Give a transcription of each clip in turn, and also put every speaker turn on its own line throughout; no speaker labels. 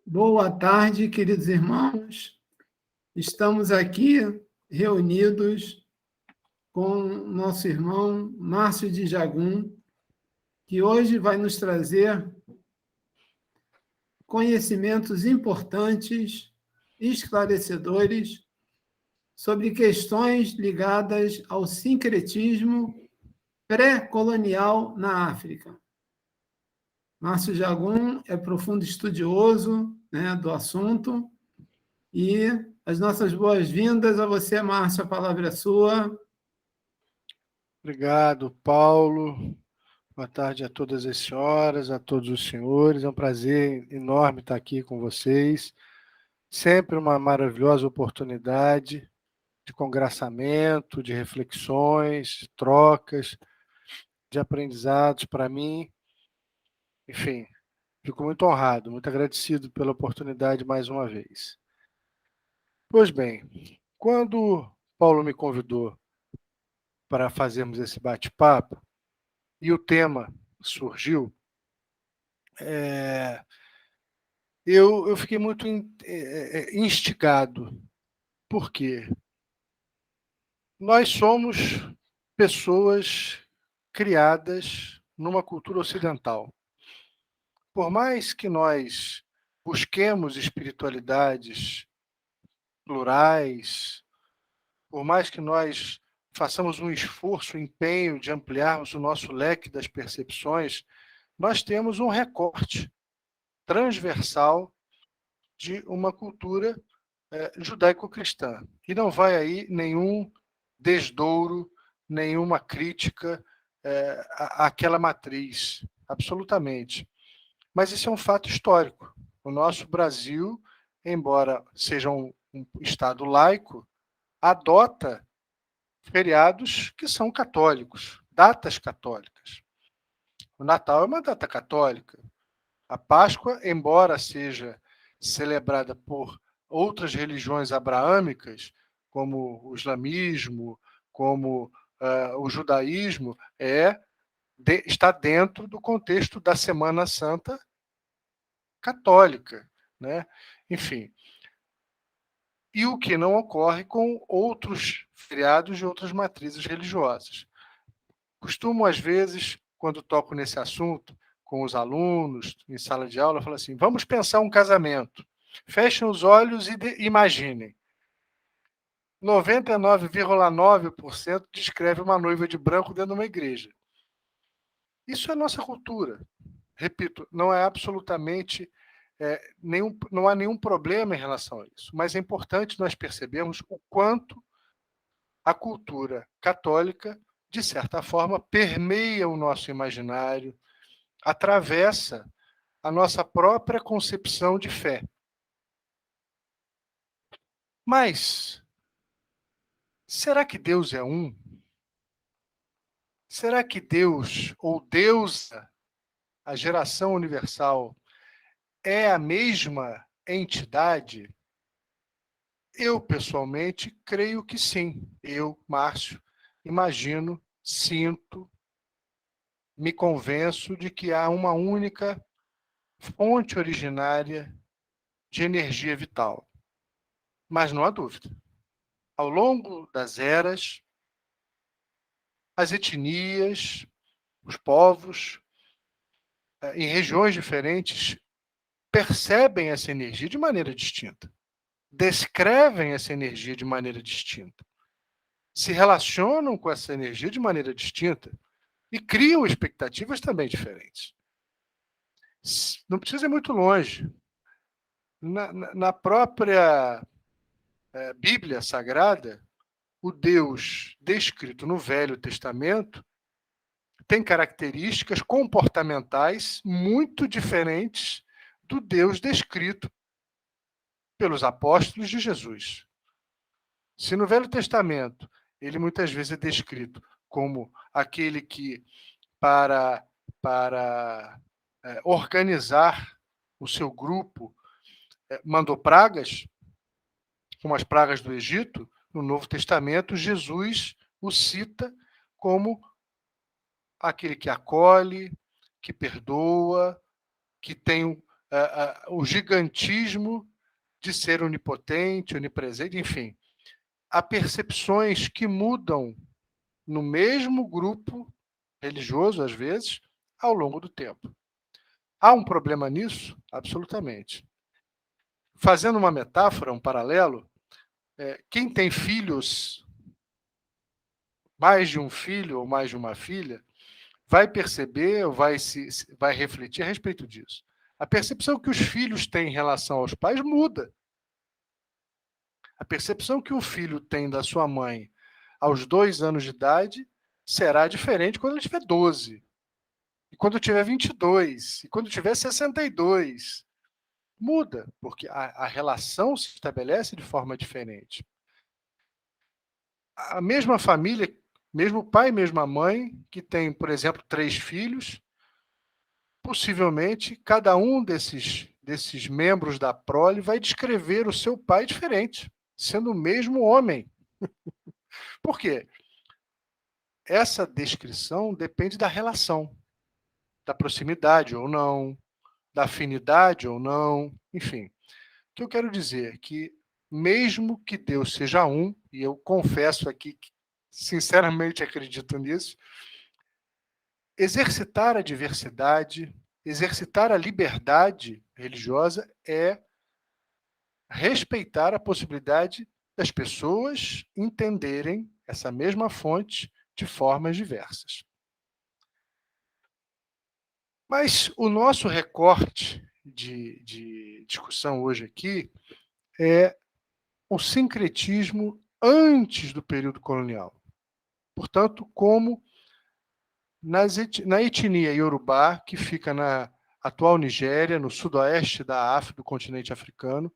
Boa tarde, queridos irmãos. Estamos aqui reunidos com nosso irmão Márcio de Jagum, que hoje vai nos trazer conhecimentos importantes, esclarecedores, sobre questões ligadas ao sincretismo pré-colonial na África. Márcio Jagum é profundo estudioso, né, do assunto, e as nossas boas-vindas a você, Márcio, a palavra é sua.
Obrigado, Paulo. Boa tarde a todas as senhoras, a todos os senhores. É um prazer enorme estar aqui com vocês. Sempre uma maravilhosa oportunidade de congraçamento, de reflexões, de trocas, de aprendizados para mim. Enfim, fico muito honrado, muito agradecido pela oportunidade mais uma vez. Pois bem, quando Paulo me convidou para fazermos esse bate-papo e o tema surgiu, eu fiquei muito instigado. Por quê? Nós somos pessoas criadas numa cultura ocidental. Por mais que nós busquemos espiritualidades plurais, por mais que nós façamos um esforço, um empenho de ampliarmos o nosso leque das percepções, nós temos um recorte transversal de uma cultura judaico-cristã. E não vai aí nenhum desdouro, nenhuma crítica àquela matriz, absolutamente. Mas isso é um fato histórico. O nosso Brasil, embora seja um Estado laico, adota feriados que são católicos, datas católicas. O Natal é uma data católica. A Páscoa, embora seja celebrada por outras religiões abraâmicas, como o islamismo, como o judaísmo, está dentro do contexto da Semana Santa católica, né? Enfim. E o que não ocorre com outros feriados de outras matrizes religiosas. Costumo, às vezes, quando toco nesse assunto, com os alunos, em sala de aula, falo assim, vamos pensar um casamento. Fechem os olhos e imaginem. 99,9% descreve uma noiva de branco dentro de uma igreja. Isso é nossa cultura. Repito, não é absolutamente não há nenhum problema em relação a isso, mas é importante nós percebermos o quanto a cultura católica, de certa forma, permeia o nosso imaginário, atravessa a nossa própria concepção de fé. Mas será que Deus é um? Será que Deus ou deusa, a geração universal, é a mesma entidade? Eu, pessoalmente, creio que sim. Eu, Márcio, imagino, sinto, me convenço de que há uma única fonte originária de energia vital. Mas não há dúvida. Ao longo das eras, as etnias, os povos, em regiões diferentes, percebem essa energia de maneira distinta, descrevem essa energia de maneira distinta, se relacionam com essa energia de maneira distinta e criam expectativas também diferentes. Não precisa ir muito longe. Na própria Bíblia Sagrada, o Deus descrito no Velho Testamento tem características comportamentais muito diferentes do Deus descrito pelos apóstolos de Jesus. Se no Velho Testamento ele muitas vezes é descrito como aquele que, para organizar o seu grupo, mandou pragas, como as pragas do Egito, no Novo Testamento, Jesus o cita como aquele que acolhe, que perdoa, que tem o gigantismo de ser onipotente, onipresente, enfim. Há percepções que mudam no mesmo grupo religioso, às vezes, ao longo do tempo. Há um problema nisso? Absolutamente. Fazendo uma metáfora, um paralelo, quem tem filhos, mais de um filho ou mais de uma filha, vai perceber ou vai refletir a respeito disso. A percepção que os filhos têm em relação aos pais muda. A percepção que o filho tem da sua mãe aos 2 anos de idade será diferente quando ele tiver 12, e quando tiver 22, e quando tiver 62. Muda, porque a relação se estabelece de forma diferente. A mesma família, mesmo pai e mesma mãe, que tem, por exemplo, 3 filhos, possivelmente cada um desses membros da prole vai descrever o seu pai diferente, sendo o mesmo homem. Por quê? Essa descrição depende da relação, da proximidade ou não, da afinidade ou não, enfim. O que eu quero dizer é que, mesmo que Deus seja um, e eu confesso aqui que sinceramente acredito nisso, exercitar a diversidade, exercitar a liberdade religiosa é respeitar a possibilidade das pessoas entenderem essa mesma fonte de formas diversas. Mas o nosso recorte de discussão hoje aqui é o sincretismo antes do período colonial. Portanto, como na etnia Iorubá, que fica na atual Nigéria, no sudoeste da África, do continente africano,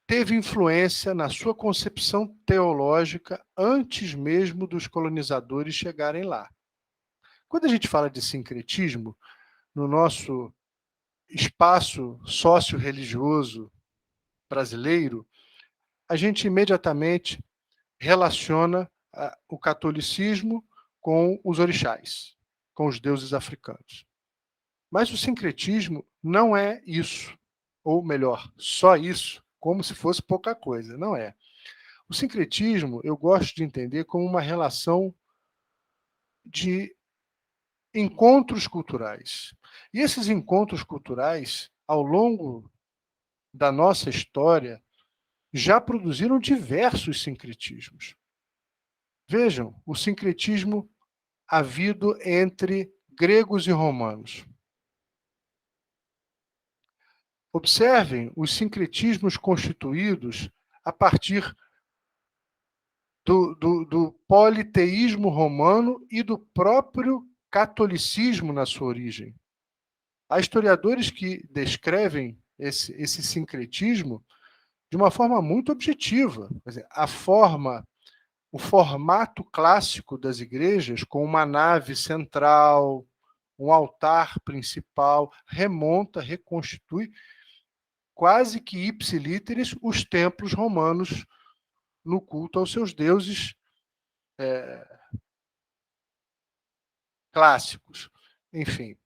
teve influência na sua concepção teológica antes mesmo dos colonizadores chegarem lá. Quando a gente fala de sincretismo, no nosso espaço sócio-religioso brasileiro, a gente imediatamente relaciona o catolicismo com os orixás, com os deuses africanos. Mas o sincretismo não é isso, ou melhor, só isso, como se fosse pouca coisa, não é. O sincretismo eu gosto de entender como uma relação de encontros culturais. E esses encontros culturais, ao longo da nossa história, já produziram diversos sincretismos. Vejam, o sincretismo havido entre gregos e romanos. Observem os sincretismos constituídos a partir do politeísmo romano e do próprio catolicismo na sua origem. Há historiadores que descrevem esse sincretismo de uma forma muito objetiva. Quer dizer, o formato clássico das igrejas, com uma nave central, um altar principal, reconstitui quase que ipsilíteres os templos romanos no culto aos seus deuses clássicos. Enfim,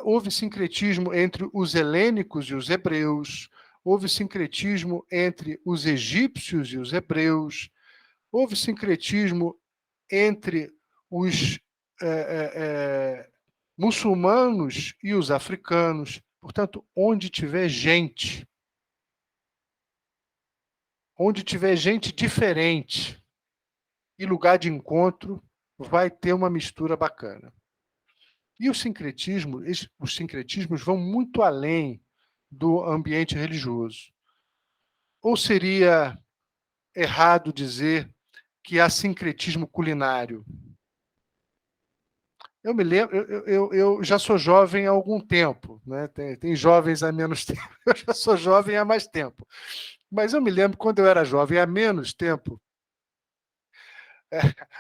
houve sincretismo entre os helênicos e os hebreus, houve sincretismo entre os egípcios e os hebreus, houve sincretismo entre os muçulmanos e os africanos. Portanto, onde tiver gente diferente e lugar de encontro, vai ter uma mistura bacana. E os sincretismos vão muito além do ambiente religioso. Ou seria errado dizer que há sincretismo culinário? Eu me lembro, eu já sou jovem há algum tempo, né? Tem jovens há menos tempo, eu já sou jovem há mais tempo. Mas eu me lembro, quando eu era jovem há menos tempo,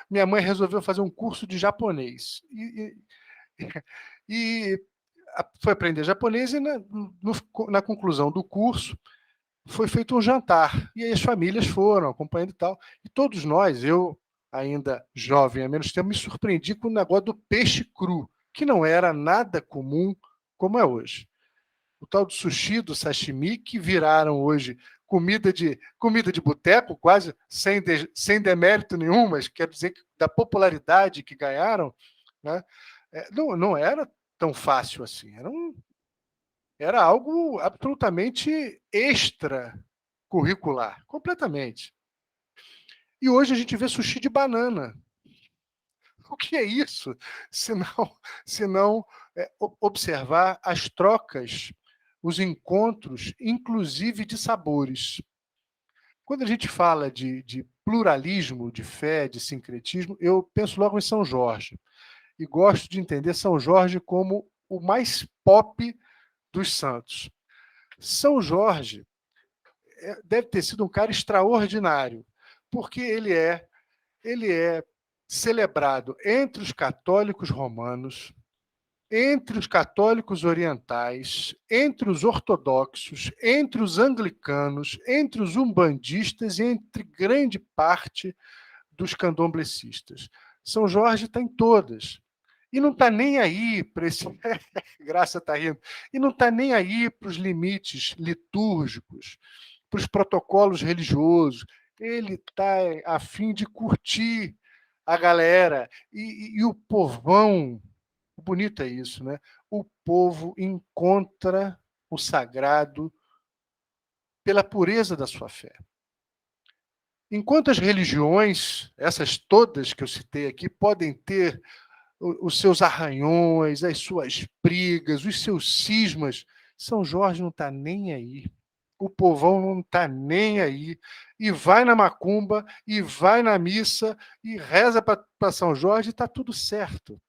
minha mãe resolveu fazer um curso de japonês. E foi aprender japonês e na conclusão do curso foi feito um jantar. E aí as famílias foram acompanhando e tal. E todos nós, eu ainda jovem há menos tempo, me surpreendi com o negócio do peixe cru, que não era nada comum como é hoje. O tal do sushi, do sashimi, que viraram hoje comida de boteco, quase sem demérito nenhum, mas quer dizer que da popularidade que ganharam, né, não era tão fácil assim. Era algo absolutamente extracurricular, completamente. E hoje a gente vê sushi de banana. O que é isso? Se não observar as trocas, os encontros, inclusive de sabores. Quando a gente fala de pluralismo, de fé, de sincretismo, eu penso logo em São Jorge. E gosto de entender São Jorge como o mais pop dos santos. São Jorge deve ter sido um cara extraordinário, porque ele é celebrado entre os católicos romanos, entre os católicos orientais, entre os ortodoxos, entre os anglicanos, entre os umbandistas e entre grande parte dos candomblecistas. São Jorge está em todas. E não está nem aí para esse. Graça está rindo. E não está nem aí para os limites litúrgicos, para os protocolos religiosos. Ele está a fim de curtir a galera. E o povão, o bonito é isso, né? O povo encontra o sagrado pela pureza da sua fé. Enquanto as religiões, essas todas que eu citei aqui, podem ter os seus arranhões, as suas brigas, os seus cismas, São Jorge não está nem aí. O povão não está nem aí. E vai na macumba, e vai na missa, e reza para São Jorge, e está tudo certo.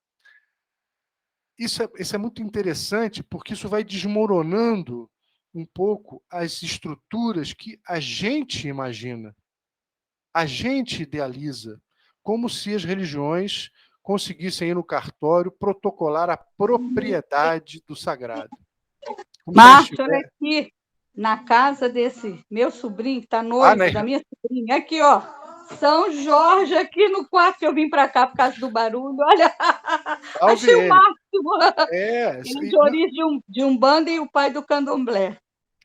Isso é muito interessante, porque isso vai desmoronando um pouco as estruturas que a gente imagina, a gente idealiza, como se as religiões conseguissem ir no cartório protocolar a propriedade do sagrado.
Márcio, olha aqui, na casa desse meu sobrinho, que está noivo, da minha sobrinha, aqui, ó, São Jorge, aqui no quarto que eu vim para cá por causa do barulho, olha, achei o máximo. Ele de origem de Umbanda e o pai do candomblé.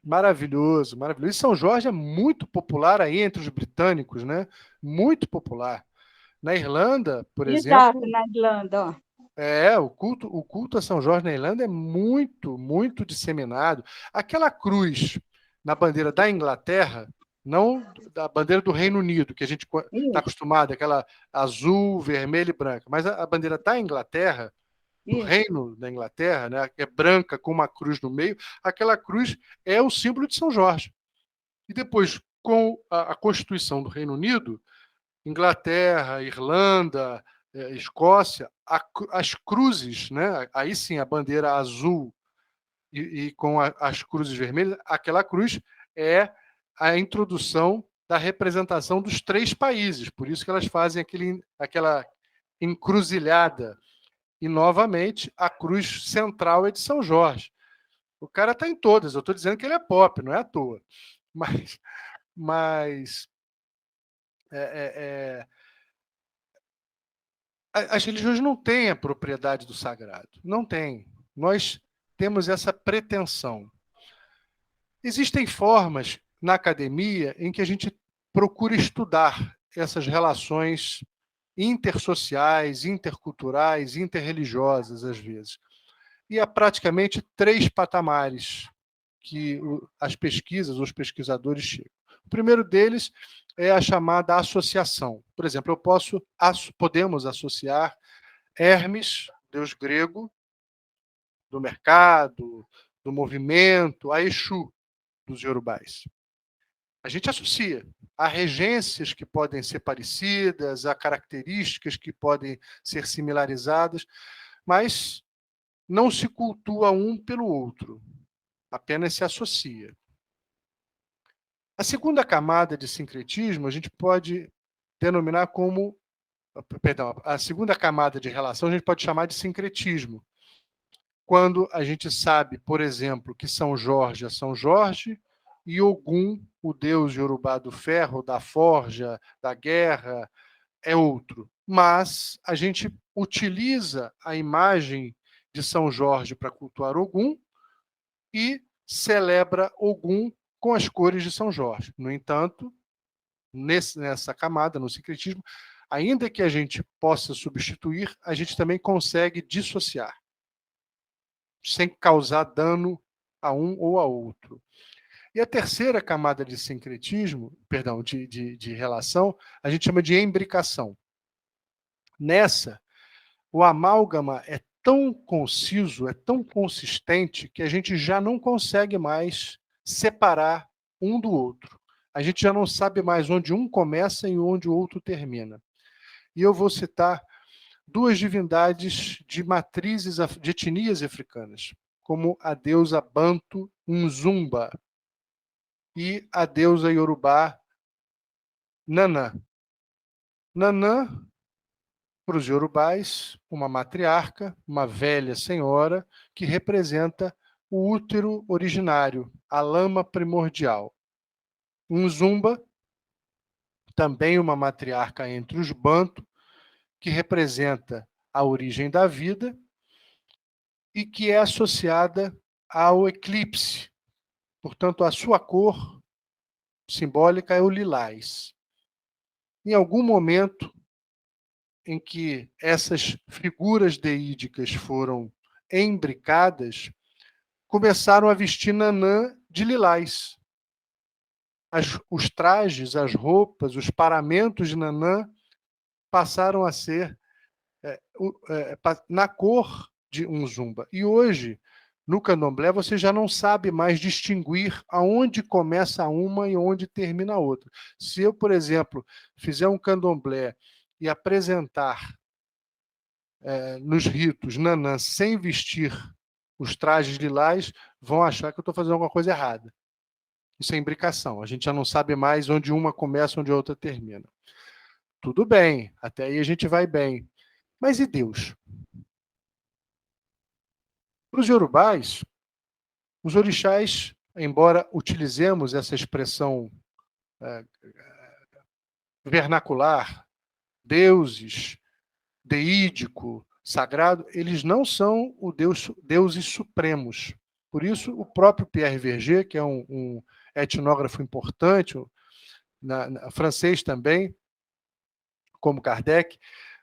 Maravilhoso, maravilhoso. E São Jorge é muito popular aí entre os britânicos, né? Muito popular. Na Irlanda, por exemplo...
Exato, na Irlanda, ó.
O culto a São Jorge na Irlanda é muito, muito disseminado. Aquela cruz na bandeira da Inglaterra, não da bandeira do Reino Unido, que a gente está acostumado, aquela azul, vermelha e branca, mas a bandeira da Inglaterra, do Reino da Inglaterra, né, que é branca com uma cruz no meio, aquela cruz é o símbolo de São Jorge. E depois, com a Constituição do Reino Unido, Inglaterra, Irlanda, Escócia, as cruzes, né? Aí sim a bandeira azul e com as cruzes vermelhas, aquela cruz é a introdução da representação dos 3 países, por isso que elas fazem aquela encruzilhada. E, novamente, a cruz central é de São Jorge. O cara está em todas, eu estou dizendo que ele é pop, não é à toa. Mas as religiões não têm a propriedade do sagrado. Não tem. Nós temos essa pretensão. Existem formas na academia em que a gente procura estudar essas relações intersociais, interculturais, interreligiosas, às vezes. E há praticamente 3 patamares que as pesquisas, os pesquisadores chegam. O primeiro deles é a chamada associação. Por exemplo, podemos associar Hermes, deus grego, do mercado, do movimento, a Exu, dos iorubais. A gente associa. Há regências que podem ser parecidas, há características que podem ser similarizadas, mas não se cultua um pelo outro, apenas se associa. A segunda camada de sincretismo a gente pode denominar como... Perdão, a segunda camada de relação a gente pode chamar de sincretismo. quando a gente sabe, por exemplo, que São Jorge é São Jorge e Ogum, o deus iorubá do ferro, da forja, da guerra, é outro. Mas a gente utiliza a imagem de São Jorge para cultuar Ogum e celebra Ogum com as cores de São Jorge. No entanto, nessa camada, no sincretismo, ainda que a gente possa substituir, a gente também consegue dissociar, sem causar dano a um ou a outro. E a terceira camada de sincretismo, perdão, de relação, a gente chama de imbricação. Nessa, o amálgama é tão conciso, é tão consistente, que a gente já não consegue mais separar um do outro. A gente já não sabe mais onde um começa e onde o outro termina. E eu vou citar duas divindades de matrizes de etnias africanas, como a deusa Banto Nzumba e a deusa iorubá Nanã. Nanã, para os iorubás, uma matriarca, uma velha senhora, que representa o útero originário, a lama primordial. Nzumba, também uma matriarca entre os Banto, que representa a origem da vida e que é associada ao eclipse. Portanto, a sua cor simbólica é o lilás. Em algum momento em que essas figuras deídicas foram embricadas, começaram a vestir Nanã de lilás. Os trajes, as roupas, os paramentos de Nanã passaram a ser na cor de Nzumba. E hoje, no candomblé, você já não sabe mais distinguir aonde começa uma e onde termina a outra. Se eu, por exemplo, fizer um candomblé e apresentar nos ritos Nanã sem vestir os trajes lilás, vão achar que eu estou fazendo alguma coisa errada. Isso é imbricação. A gente já não sabe mais onde uma começa, onde a outra termina. Tudo bem, até aí a gente vai bem. Mas e Deus? Para os iorubás, os orixás, embora utilizemos essa expressão vernacular, deuses, deídico, sagrado, eles não são deuses supremos. Por isso, o próprio Pierre Verger, que é um etnógrafo importante, francês também, como Kardec,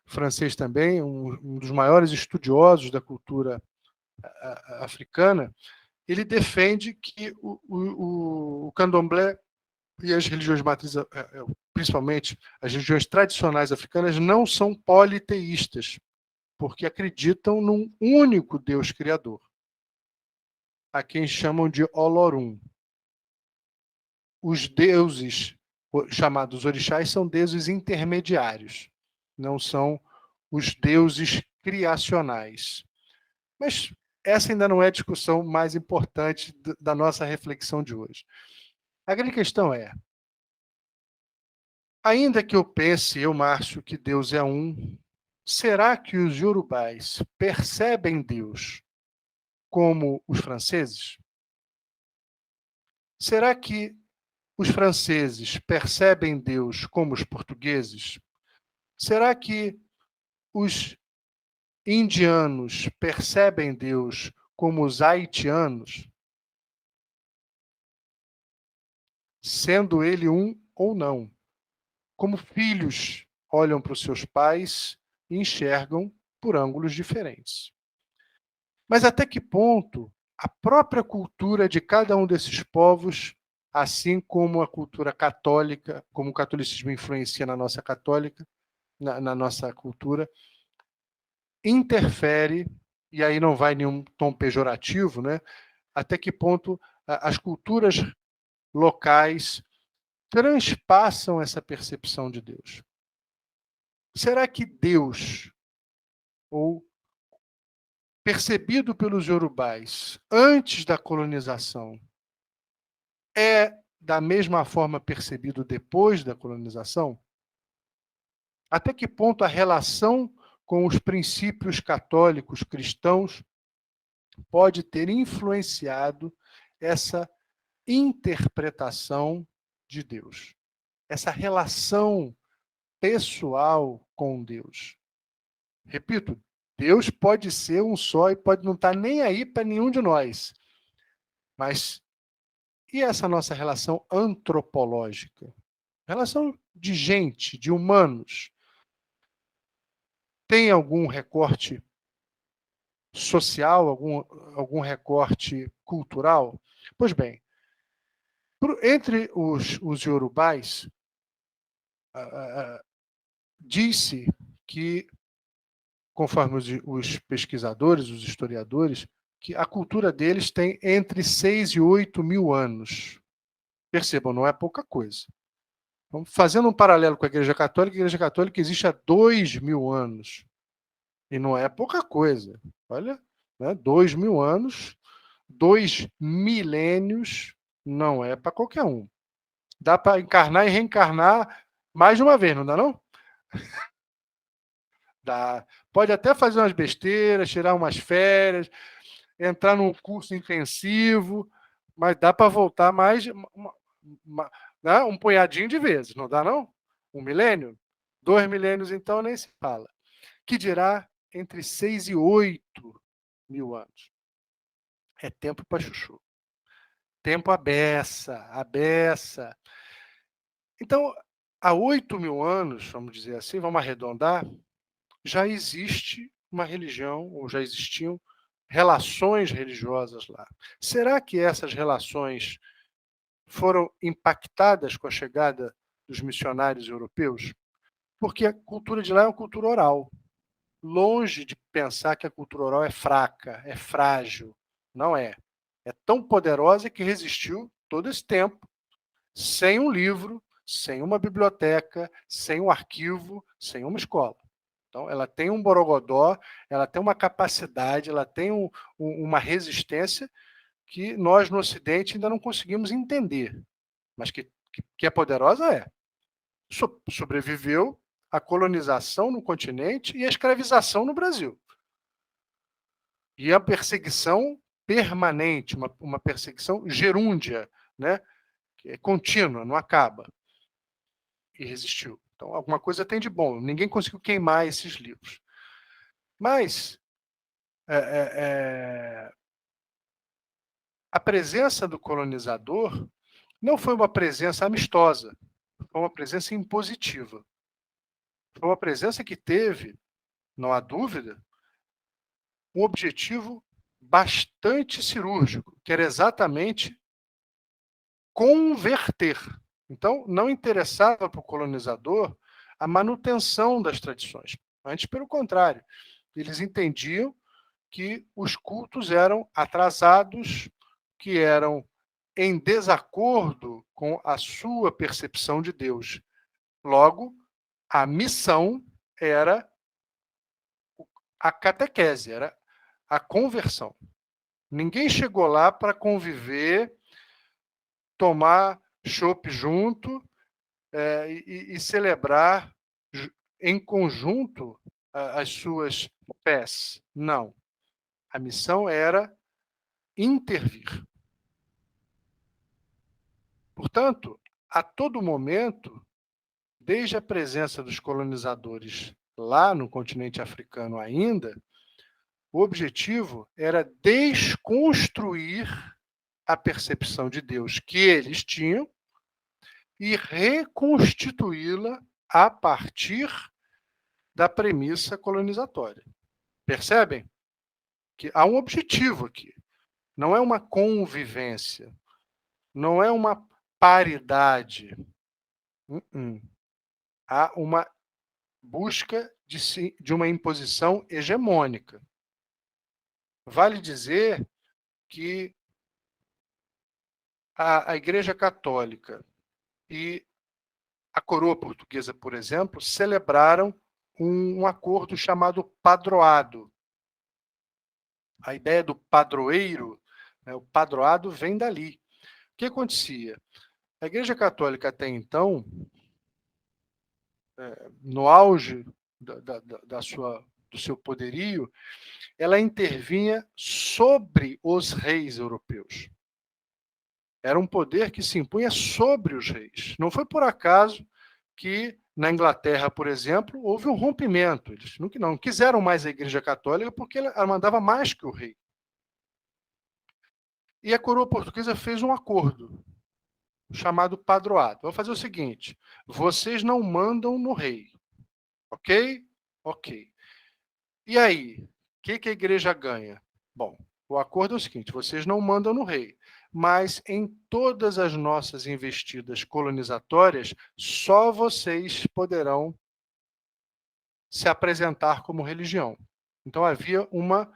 francês também, um dos maiores estudiosos da cultura africana, ele defende que o candomblé e as religiões matrizes, principalmente as religiões tradicionais africanas, não são politeístas, porque acreditam num único Deus criador, a quem chamam de Olorum. Os deuses chamados orixás são deuses intermediários, não são os deuses criacionais. Mas essa ainda não é a discussão mais importante da nossa reflexão de hoje. A grande questão é, ainda que eu pense, Márcio, que Deus é um, será que os iorubás percebem Deus como os franceses? Será que os franceses percebem Deus como os portugueses? Será que os indianos percebem Deus como os haitianos? Sendo ele um ou não. Como filhos olham para os seus pais e enxergam por ângulos diferentes. Mas até que ponto a própria cultura de cada um desses povos, assim como a cultura católica, como o catolicismo influencia na nossa católica, na nossa cultura, interfere, e aí não vai nenhum tom pejorativo, né? Até que ponto as culturas locais transpassam essa percepção de Deus. Será que Deus, ou percebido pelos iorubás antes da colonização, é da mesma forma percebido depois da colonização? Até que ponto a relação com os princípios católicos cristãos pode ter influenciado essa interpretação de Deus, essa relação pessoal com Deus. Repito, Deus pode ser um só e pode não estar nem aí para nenhum de nós. Mas e essa nossa relação antropológica? Relação de gente, de humanos. Tem algum recorte social, algum recorte cultural? Pois bem, entre os iorubais, diz-se que, conforme os pesquisadores, os historiadores, que a cultura deles tem entre 6 e 8 mil anos. Percebam, não é pouca coisa. Fazendo um paralelo com a Igreja Católica existe há 2.000 anos. E não é pouca coisa. Olha, né? 2.000 anos, 2 milênios, não é para qualquer um. Dá para encarnar e reencarnar mais de uma vez, não dá não? Dá. Pode até fazer umas besteiras, tirar umas férias, entrar num curso intensivo, mas dá para voltar mais né? Um punhadinho de vezes, não dá não? 1 milênio? 2 milênios, então, nem se fala. Que dirá entre 6 e 8 mil anos. É tempo para chuchu. Tempo à beça. Então, há 8 mil anos, vamos dizer assim, vamos arredondar, já existe uma religião, ou já existiam relações religiosas lá. Será que essas relações foram impactadas com a chegada dos missionários europeus? Porque a cultura de lá é uma cultura oral. Longe de pensar que a cultura oral é fraca, é frágil. Não é. É tão poderosa que resistiu todo esse tempo, sem um livro, sem uma biblioteca, sem um arquivo, sem uma escola. Então, ela tem um borogodó, ela tem uma capacidade, ela tem uma resistência que nós, no Ocidente, ainda não conseguimos entender. Mas que é poderosa, é. Sobreviveu a colonização no continente e a escravização no Brasil. E a perseguição permanente, uma perseguição gerúndia, né? Que é contínua, não acaba. E resistiu. Então, alguma coisa tem de bom. Ninguém conseguiu queimar esses livros. Mas a presença do colonizador não foi uma presença amistosa, foi uma presença impositiva. Foi uma presença que teve, não há dúvida, um objetivo bastante cirúrgico, que era exatamente converter. Então, não interessava para o colonizador a manutenção das tradições. Antes, pelo contrário, eles entendiam que os cultos eram atrasados, que eram em desacordo com a sua percepção de Deus. Logo, a missão era a catequese, era a conversão. Ninguém chegou lá para conviver, tomar chopp junto e celebrar em conjunto as suas fés. Não. A missão era intervir. Portanto, a todo momento, desde a presença dos colonizadores lá no continente africano ainda, o objetivo era desconstruir a percepção de Deus que eles tinham e reconstituí-la a partir da premissa colonizatória. Percebem? Que há um objetivo aqui. Não é uma convivência. Não é uma paridade. Há uma busca de uma imposição hegemônica. Vale dizer que a Igreja Católica e a coroa portuguesa, por exemplo, celebraram um acordo chamado padroado. A ideia do padroeiro, né, o padroado vem dali. O que acontecia? A Igreja Católica até então, no auge da sua do seu poderio, ela intervinha sobre os reis europeus. Era um poder que se impunha sobre os reis. Não foi por acaso que, na Inglaterra, por exemplo, houve um rompimento. Eles não quiseram mais a Igreja Católica porque ela mandava mais que o rei. E a coroa portuguesa fez um acordo, chamado padroado. Vamos fazer o seguinte: vocês não mandam no rei. Ok? Ok. E aí? O que a igreja ganha? Bom, o acordo é o seguinte: vocês não mandam no rei, mas em todas as nossas investidas colonizatórias, só vocês poderão se apresentar como religião. Então havia uma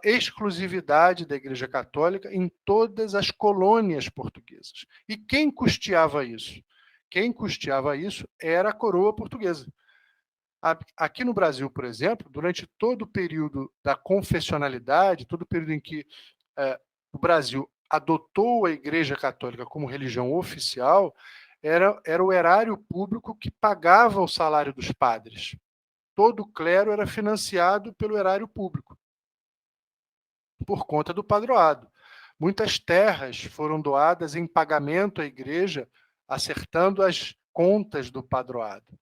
exclusividade da Igreja Católica em todas as colônias portuguesas. E quem custeava isso? Quem custeava isso era a coroa portuguesa. Aqui no Brasil, por exemplo, durante todo o período da confessionalidade, todo o período em que o Brasil adotou a Igreja Católica como religião oficial, era o erário público que pagava o salário dos padres. Todo o clero era financiado pelo erário público, por conta do padroado. Muitas terras foram doadas em pagamento à igreja, acertando as contas do padroado.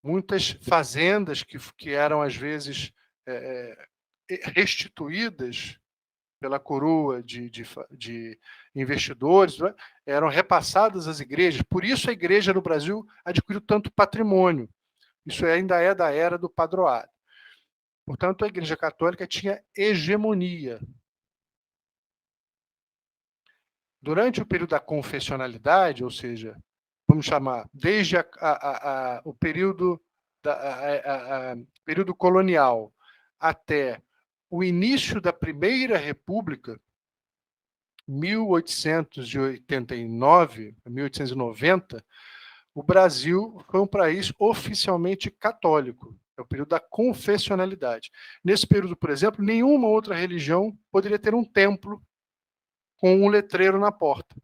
Muitas fazendas que eram, às vezes, restituídas pela coroa de investidores, né, eram repassadas às igrejas. Por isso a igreja no Brasil adquiriu tanto patrimônio. Isso ainda é da era do padroado. Portanto, a Igreja Católica tinha hegemonia. Durante o período da confessionalidade, ou seja, vamos chamar, desde o período colonial até o início da Primeira República, 1889, 1890, o Brasil foi um país oficialmente católico. É o período da confessionalidade. Nesse período, por exemplo, nenhuma outra religião poderia ter um templo com um letreiro na porta.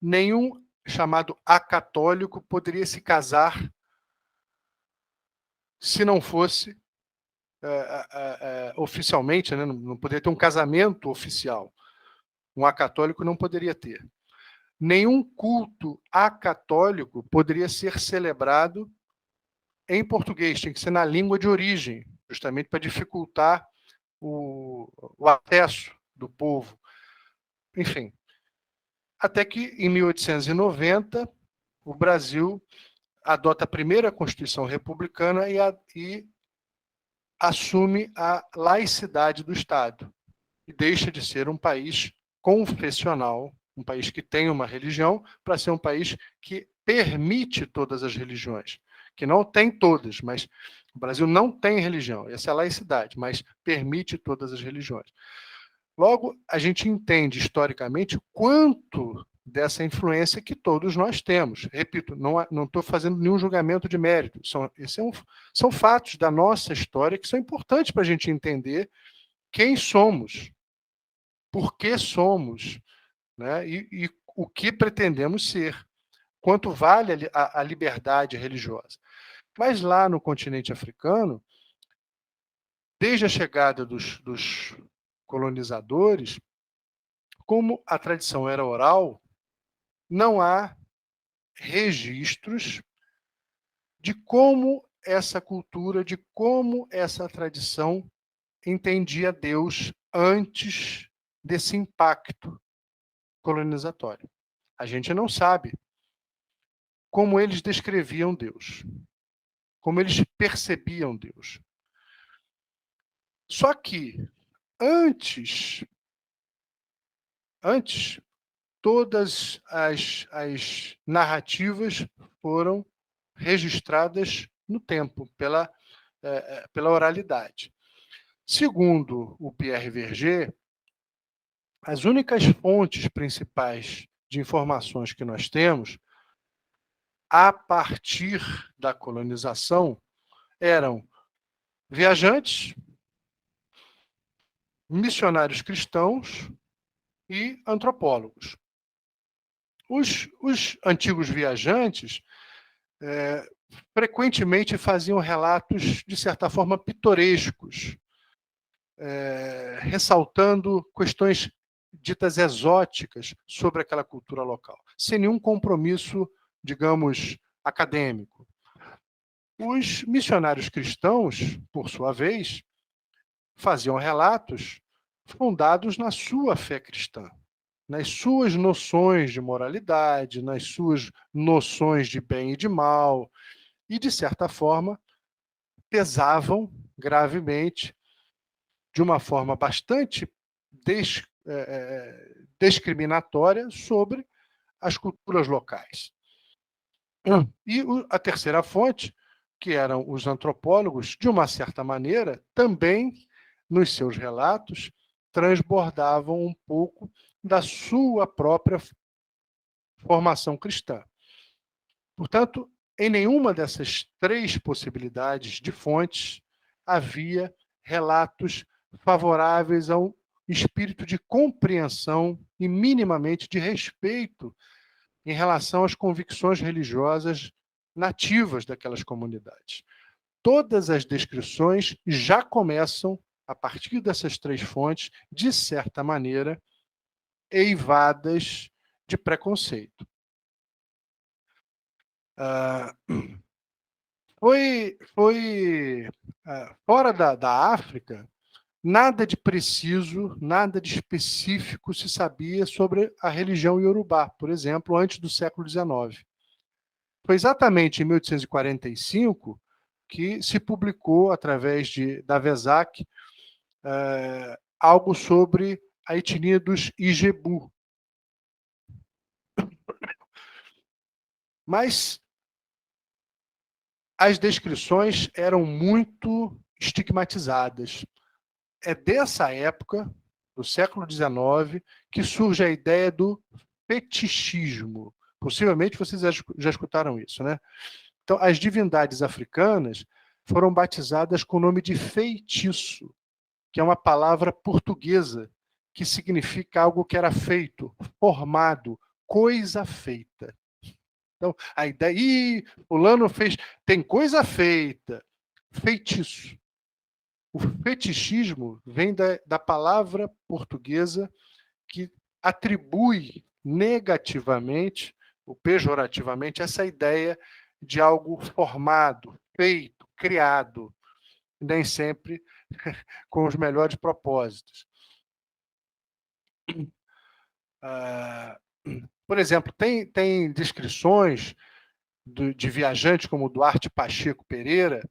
Nenhum chamado acatólico poderia se casar se não fosse oficialmente, né? Não poderia ter um casamento oficial. Um acatólico não poderia ter. Nenhum culto acatólico poderia ser celebrado em português, tinha que ser na língua de origem, justamente para dificultar o acesso do povo. Enfim, até que, em 1890, o Brasil adota a primeira Constituição republicana e assume a laicidade do Estado, e deixa de ser um país confessional, um país que tem uma religião, para ser um país que permite todas as religiões, que não tem todas, mas o Brasil não tem religião, essa é a laicidade, mas permite todas as religiões. Logo, a gente entende historicamente o quanto dessa influência que todos nós temos. Repito, não estou fazendo nenhum julgamento de mérito, são fatos da nossa história que são importantes para a gente entender quem somos, por que somos, né? E o que pretendemos ser, quanto vale a liberdade religiosa. Mas lá no continente africano, desde a chegada dos colonizadores, como a tradição era oral, não há registros de como essa cultura, de como essa tradição entendia Deus antes desse impacto colonizatório. A gente não sabe como eles descreviam Deus, como eles percebiam Deus. Só que antes todas as narrativas foram registradas no tempo, pela oralidade. Segundo o Pierre Verger, as únicas fontes principais de informações que nós temos, a partir da colonização, eram viajantes, missionários cristãos e antropólogos. Os antigos viajantes frequentemente faziam relatos, de certa forma, pitorescos, ressaltando questões ditas exóticas sobre aquela cultura local, sem nenhum compromisso, digamos, acadêmico. Os missionários cristãos, por sua vez, faziam relatos fundados na sua fé cristã, nas suas noções de moralidade, nas suas noções de bem e de mal, e, de certa forma, pesavam gravemente, de uma forma bastante discriminatória, sobre as culturas locais. E a terceira fonte, que eram os antropólogos, de uma certa maneira, também, nos seus relatos, transbordavam um pouco da sua própria formação cristã. Portanto, em nenhuma dessas três possibilidades de fontes havia relatos favoráveis ao espírito de compreensão e minimamente de respeito em relação às convicções religiosas nativas daquelas comunidades. Todas as descrições já começam, a partir dessas três fontes, de certa maneira, eivadas de preconceito. Fora da África, nada de preciso, nada de específico se sabia sobre a religião iorubá, por exemplo, antes do século XIX. Foi exatamente em 1845 que se publicou, através da Vesac, algo sobre a etnia dos Ijebu. Mas as descrições eram muito estigmatizadas. É dessa época, do século XIX, que surge a ideia do fetichismo. Possivelmente vocês já escutaram isso, né? Então, as divindades africanas foram batizadas com o nome de feitiço, que é uma palavra portuguesa que significa algo que era feito, formado, coisa feita. Então, a ideia, fulano fez, tem coisa feita, feitiço. O fetichismo vem da palavra portuguesa que atribui negativamente, ou pejorativamente, essa ideia de algo formado, feito, criado, nem sempre com os melhores propósitos. Por exemplo, tem descrições de viajantes como o Duarte Pacheco Pereira,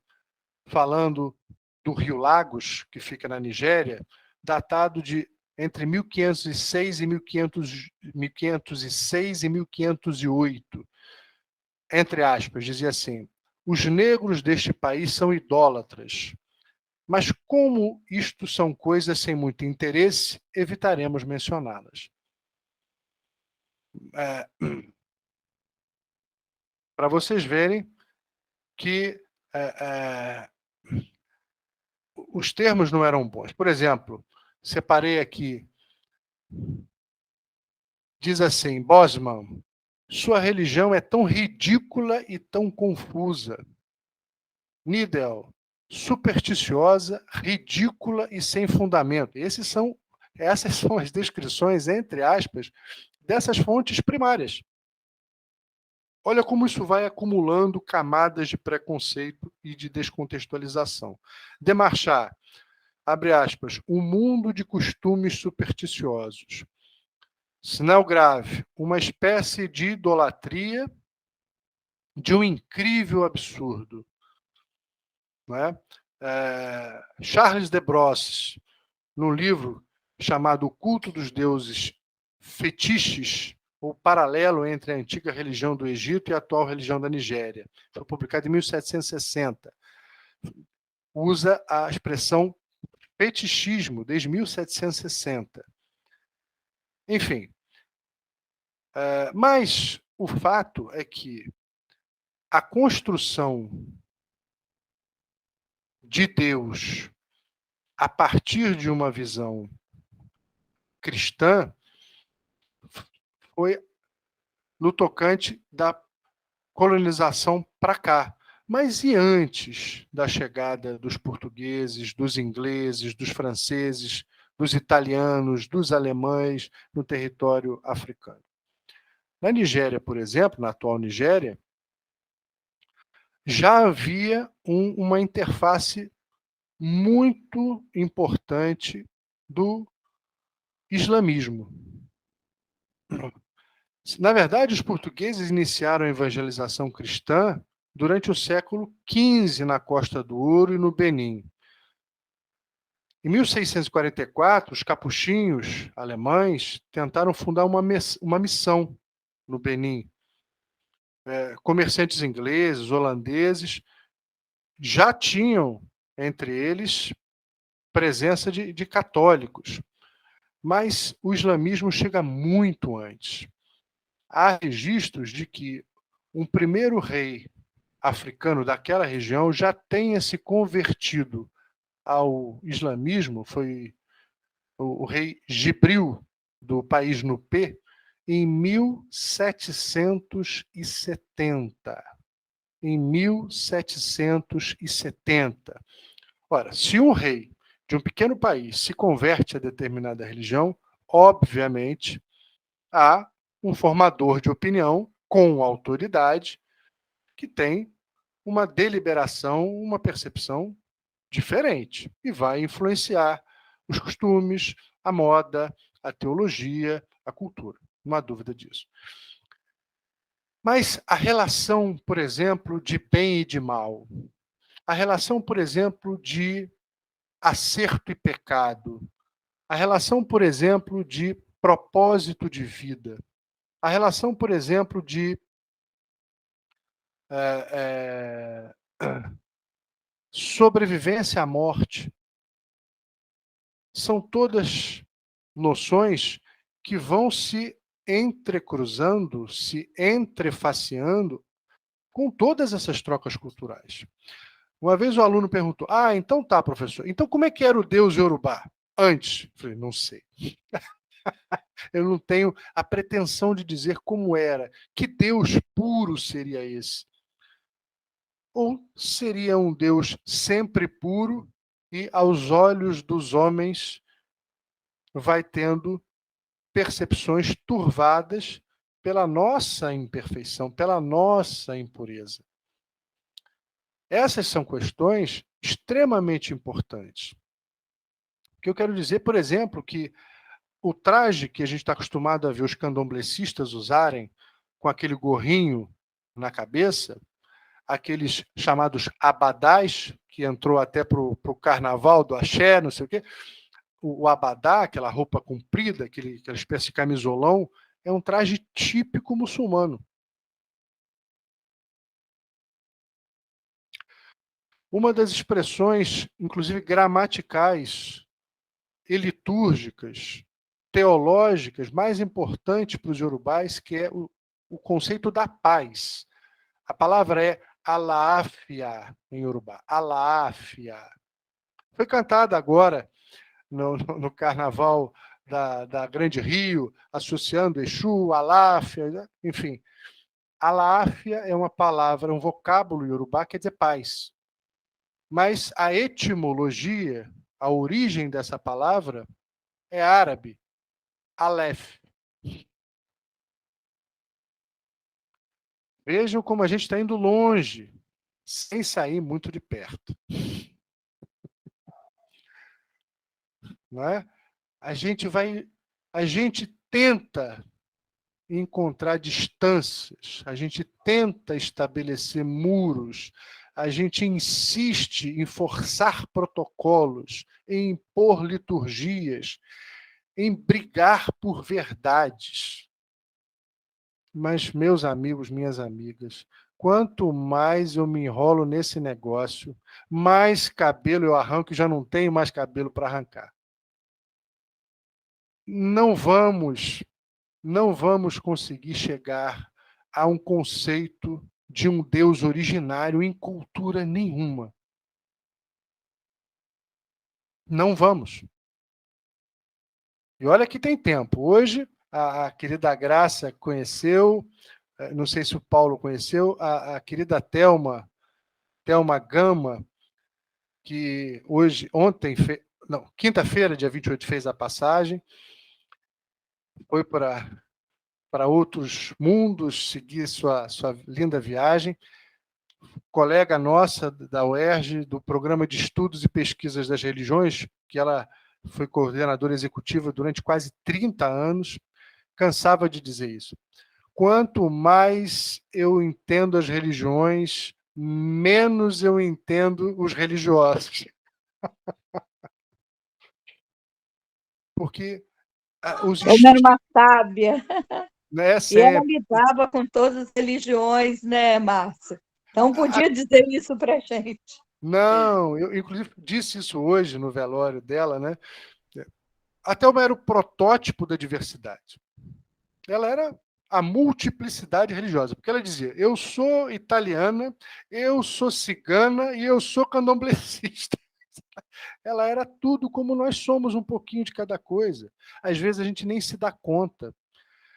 falando do Rio Lagos, que fica na Nigéria, datado de entre 1506 e 1508. Entre aspas, dizia assim: os negros deste país são idólatras, mas como isto são coisas sem muito interesse, evitaremos mencioná-las. Para vocês verem que os termos não eram bons. Por exemplo, separei aqui, diz assim, Bosman, sua religião é tão ridícula e tão confusa. Nidel, supersticiosa, ridícula e sem fundamento. Essas são as descrições, entre aspas, dessas fontes primárias. Olha como isso vai acumulando camadas de preconceito e de descontextualização. Demarchar, abre aspas, um mundo de costumes supersticiosos. Sinal grave, uma espécie de idolatria de um incrível absurdo. Não é? Charles de Brosses, num livro chamado O Culto dos Deuses Fetiches, ou paralelo entre a antiga religião do Egito e a atual religião da Nigéria. Foi publicado em 1760. Usa a expressão fetichismo desde 1760. Enfim. Mas o fato é que a construção de Deus a partir de uma visão cristã foi no tocante da colonização para cá. Mas e antes da chegada dos portugueses, dos ingleses, dos franceses, dos italianos, dos alemães no território africano? Na Nigéria, por exemplo, na atual Nigéria, já havia uma interface muito importante do islamismo. Na verdade, os portugueses iniciaram a evangelização cristã durante o século XV na Costa do Ouro e no Benin. Em 1644, os capuchinhos alemães tentaram fundar uma missão no Benin. Comerciantes ingleses, holandeses, já tinham, entre eles, presença de católicos. Mas o islamismo chega muito antes. Há registros de que um primeiro rei africano daquela região já tenha se convertido ao islamismo, foi o rei Gibril, do país Nupê, em 1770. Em 1770. Ora, se um rei de um pequeno país se converte a determinada religião, obviamente, há um formador de opinião com autoridade que tem uma deliberação, uma percepção diferente e vai influenciar os costumes, a moda, a teologia, a cultura. Não há dúvida disso. Mas a relação, por exemplo, de bem e de mal, a relação, por exemplo, de acerto e pecado, a relação, por exemplo, de propósito de vida, a relação, por exemplo, de sobrevivência à morte, são todas noções que vão se entrecruzando, se entrefaceando com todas essas trocas culturais. Uma vez o aluno perguntou, então tá, professor, então como é que era o Deus Yorubá antes? Eu falei, não sei. Eu não tenho a pretensão de dizer como era, que Deus puro seria esse. Ou seria um Deus sempre puro e aos olhos dos homens vai tendo percepções turvadas pela nossa imperfeição, pela nossa impureza. Essas são questões extremamente importantes. O que eu quero dizer, por exemplo, que o traje que a gente está acostumado a ver os candomblecistas usarem, com aquele gorrinho na cabeça, aqueles chamados abadás, que entrou até para o carnaval do axé, não sei o quê, o abadá, aquela roupa comprida, aquela espécie de camisolão, é um traje típico muçulmano. Uma das expressões, inclusive gramaticais e litúrgicas, teológicas, mais importantes para os iorubás, que é o conceito da paz. A palavra é alaafia em Iorubá. Alaafia. Foi cantada agora no carnaval da Grande Rio, associando Exu, Aláfia, enfim. Aláfia é uma palavra, um vocábulo iorubá, quer dizer paz. Mas a etimologia, a origem dessa palavra é árabe, Aleph. Vejam como a gente está indo longe, sem sair muito de perto. Não é? A gente tenta encontrar distâncias, a gente tenta estabelecer muros, a gente insiste em forçar protocolos, em impor liturgias, em brigar por verdades. Mas, meus amigos, minhas amigas, quanto mais eu me enrolo nesse negócio, mais cabelo eu arranco e já não tenho mais cabelo para arrancar. Não vamos conseguir chegar a um conceito de um Deus originário em cultura nenhuma. Não vamos. E olha que tem tempo. Hoje, a querida Graça conheceu, não sei se o Paulo conheceu, a querida Thelma Thelma Gama, que quinta-feira, dia 28, fez a passagem, foi para outros mundos, seguir sua linda viagem. Colega nossa da UERJ, do Programa de Estudos e Pesquisas das Religiões, que ela foi coordenadora executiva durante quase 30 anos, cansava de dizer isso. Quanto mais eu entendo as religiões, menos eu entendo os religiosos. Porque os
Ela era uma sábia.
Né,
e ela lidava com todas as religiões, né, Márcia? Então, podia dizer isso para a gente.
Não, eu, inclusive, disse isso hoje no velório dela, né? A Thelma era o protótipo da diversidade. Ela era a multiplicidade religiosa, porque ela dizia: eu sou italiana, eu sou cigana e eu sou candomblessista. Ela era tudo como nós somos, um pouquinho de cada coisa. Às vezes a gente nem se dá conta.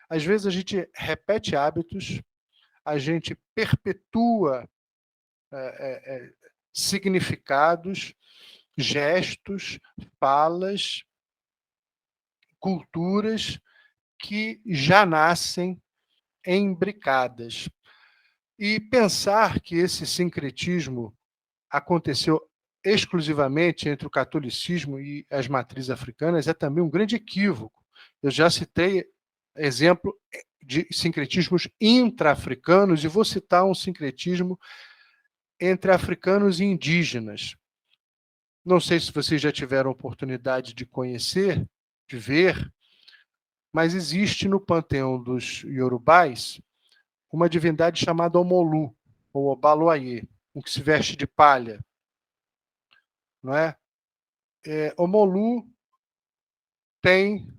Às vezes a gente repete hábitos, a gente perpetua significados, gestos, falas, culturas que já nascem embricadas. E pensar que esse sincretismo aconteceu exclusivamente entre o catolicismo e as matrizes africanas é também um grande equívoco. Eu já citei exemplo de sincretismos intra-africanos e vou citar um sincretismo entre africanos e indígenas. Não sei se vocês já tiveram oportunidade de conhecer, de ver, mas existe no panteão dos iorubais uma divindade chamada Omolu, ou Obaloaiê, o que se veste de palha. Não é? Omolu tem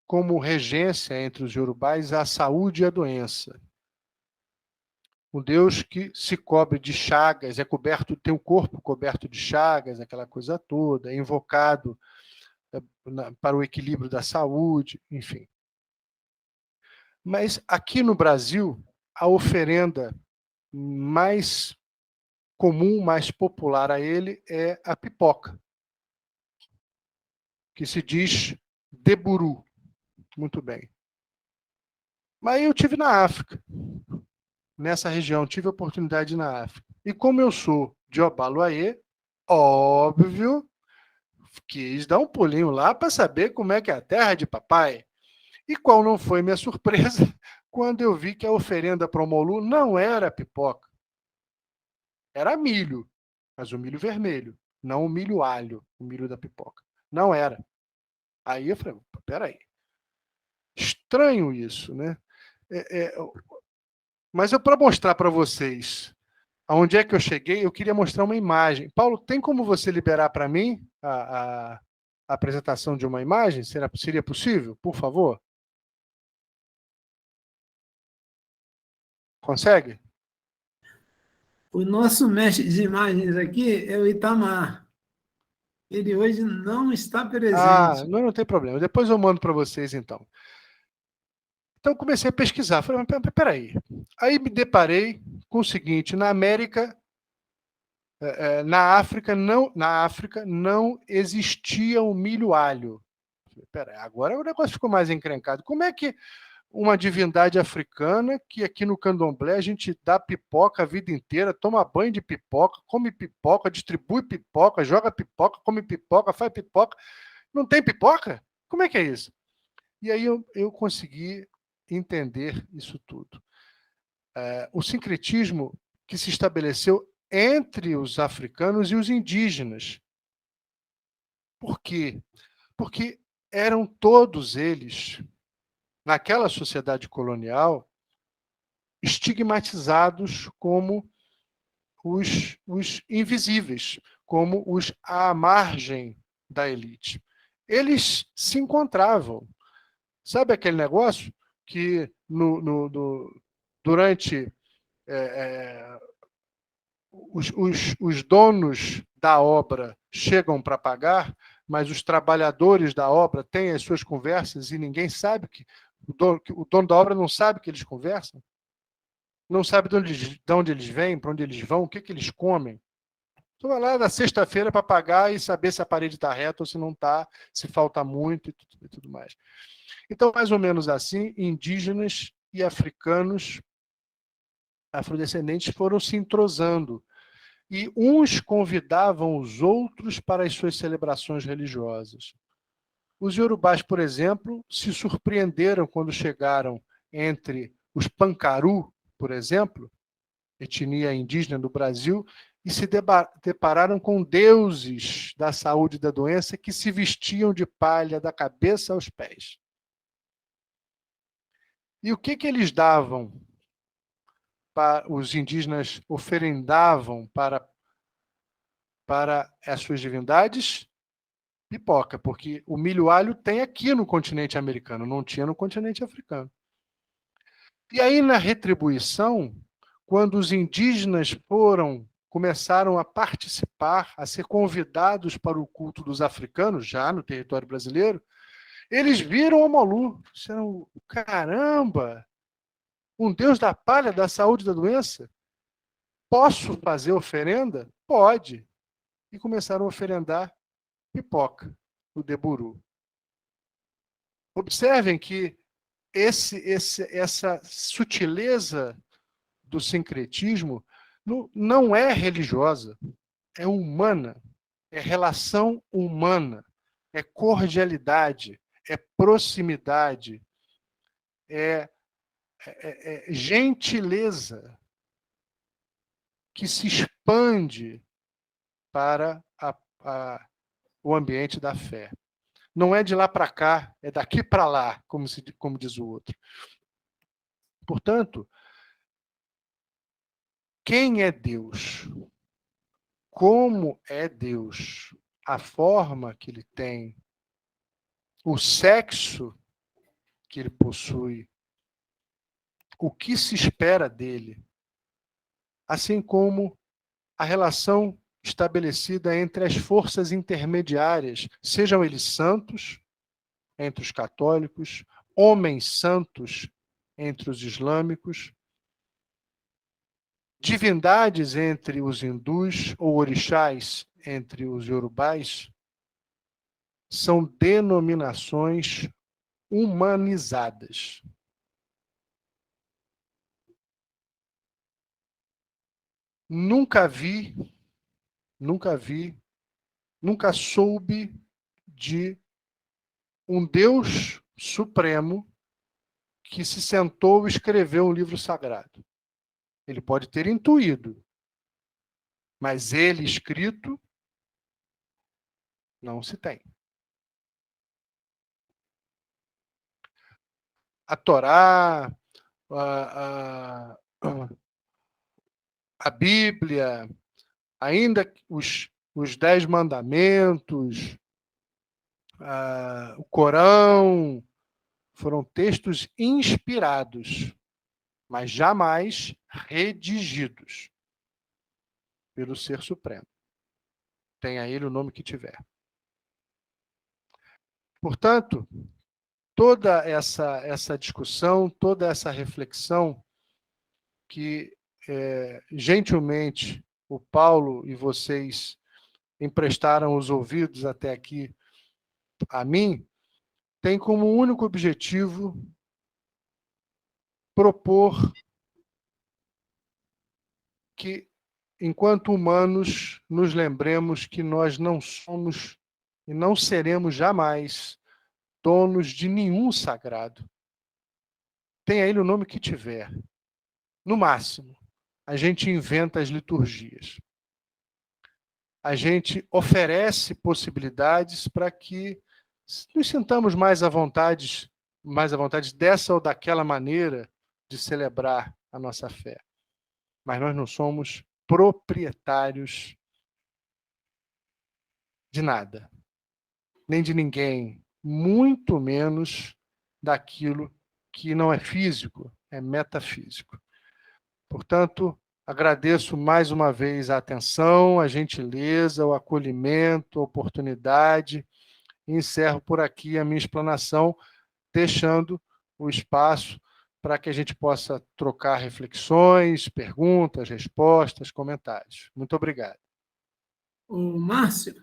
como regência entre os iorubais a saúde e a doença. Um Deus que se cobre de chagas, tem o corpo coberto de chagas, aquela coisa toda, é invocado para o equilíbrio da saúde, enfim. Mas aqui no Brasil, a oferenda mais comum, mais popular a ele é a pipoca, que se diz deburu. Muito bem. Mas eu tive na África, nessa região, tive a oportunidade na África. E como eu sou de Obaloaiê, óbvio, quis dar um pulinho lá para saber como é que é a terra de papai. E qual não foi minha surpresa quando eu vi que a oferenda para o Omolu não era pipoca. Era milho, mas o milho vermelho, não o milho alho, o milho da pipoca. Não era. Aí eu falei, peraí. Estranho isso, né? Mas para mostrar para vocês aonde é que eu cheguei, eu queria mostrar uma imagem. Paulo, tem como você liberar para mim a apresentação de uma imagem? Seria possível, por favor? Consegue?
O nosso mestre de imagens aqui é o Itamar. Ele hoje não está presente.
Não tem problema. Depois eu mando para vocês, então. Então, comecei a pesquisar. Falei, mas peraí. Aí me deparei com o seguinte: na África não existia o milho alho. Peraí, agora o negócio ficou mais encrencado. Como é que uma divindade africana, que aqui no candomblé a gente dá pipoca a vida inteira, toma banho de pipoca, come pipoca, distribui pipoca, joga pipoca, come pipoca, faz pipoca, não tem pipoca? Como é que é isso? E aí eu consegui entender isso tudo. O sincretismo que se estabeleceu entre os africanos e os indígenas. Por quê? Porque eram todos eles, naquela sociedade colonial, estigmatizados como os invisíveis, como os à margem da elite. Eles se encontravam. Sabe aquele negócio que durante os donos da obra chegam para pagar, mas os trabalhadores da obra têm as suas conversas e ninguém sabe que o dono da obra não sabe que eles conversam? não sabe de onde eles vêm, para onde eles vão, o que eles comem. Tu vai lá na sexta-feira para pagar e saber se a parede está reta ou se não está, se falta muito e tudo mais. Então, mais ou menos assim, indígenas e africanos, afrodescendentes, foram se entrosando. E uns convidavam os outros para as suas celebrações religiosas. Os iorubás, por exemplo, se surpreenderam quando chegaram entre os Pancaru, por exemplo, etnia indígena do Brasil, e se depararam com deuses da saúde e da doença que se vestiam de palha da cabeça aos pés. E o que eles davam? Os indígenas oferendavam para as suas divindades? Pipoca, porque o milho alho tem aqui no continente americano, não tinha no continente africano. E aí, na retribuição, quando os indígenas começaram a participar, a ser convidados para o culto dos africanos, já no território brasileiro, eles viram o Molu. Disseram, caramba, um deus da palha, da saúde e da doença? Posso fazer oferenda? Pode. E começaram a oferendar pipoca, o deburu. Observem que essa sutileza do sincretismo não é religiosa, é humana, é relação humana, é cordialidade, é proximidade, é gentileza que se expande para o ambiente da fé. Não é de lá para cá, é daqui para lá, como diz o outro. Portanto, quem é Deus? Como é Deus? A forma que ele tem, o sexo que ele possui, o que se espera dele, assim como a relação estabelecida entre as forças intermediárias, sejam eles santos, entre os católicos, homens santos, entre os islâmicos, divindades entre os hindus ou orixás entre os iorubás, são denominações humanizadas. Nunca soube de um Deus supremo que se sentou e escreveu um livro sagrado. Ele pode ter intuído, mas ele escrito não se tem. A Torá, a Bíblia, ainda os 10 mandamentos, o Corão, foram textos inspirados, mas jamais redigidos pelo Ser Supremo. Tenha ele o nome que tiver. Portanto, toda essa discussão, toda essa reflexão que, gentilmente, o Paulo e vocês emprestaram os ouvidos até aqui a mim, tem como único objetivo propor que, enquanto humanos, nos lembremos que nós não somos e não seremos jamais donos de nenhum sagrado. Tenha ele o nome que tiver. No máximo, a gente inventa as liturgias. A gente oferece possibilidades para que nos sintamos mais à vontade dessa ou daquela maneira de celebrar a nossa fé. Mas nós não somos proprietários de nada, nem de ninguém, muito menos daquilo que não é físico, é metafísico. Portanto, agradeço mais uma vez a atenção, a gentileza, o acolhimento, a oportunidade, e encerro por aqui a minha explanação, deixando o espaço para que a gente possa trocar reflexões, perguntas, respostas, comentários. Muito obrigado.
O Márcio,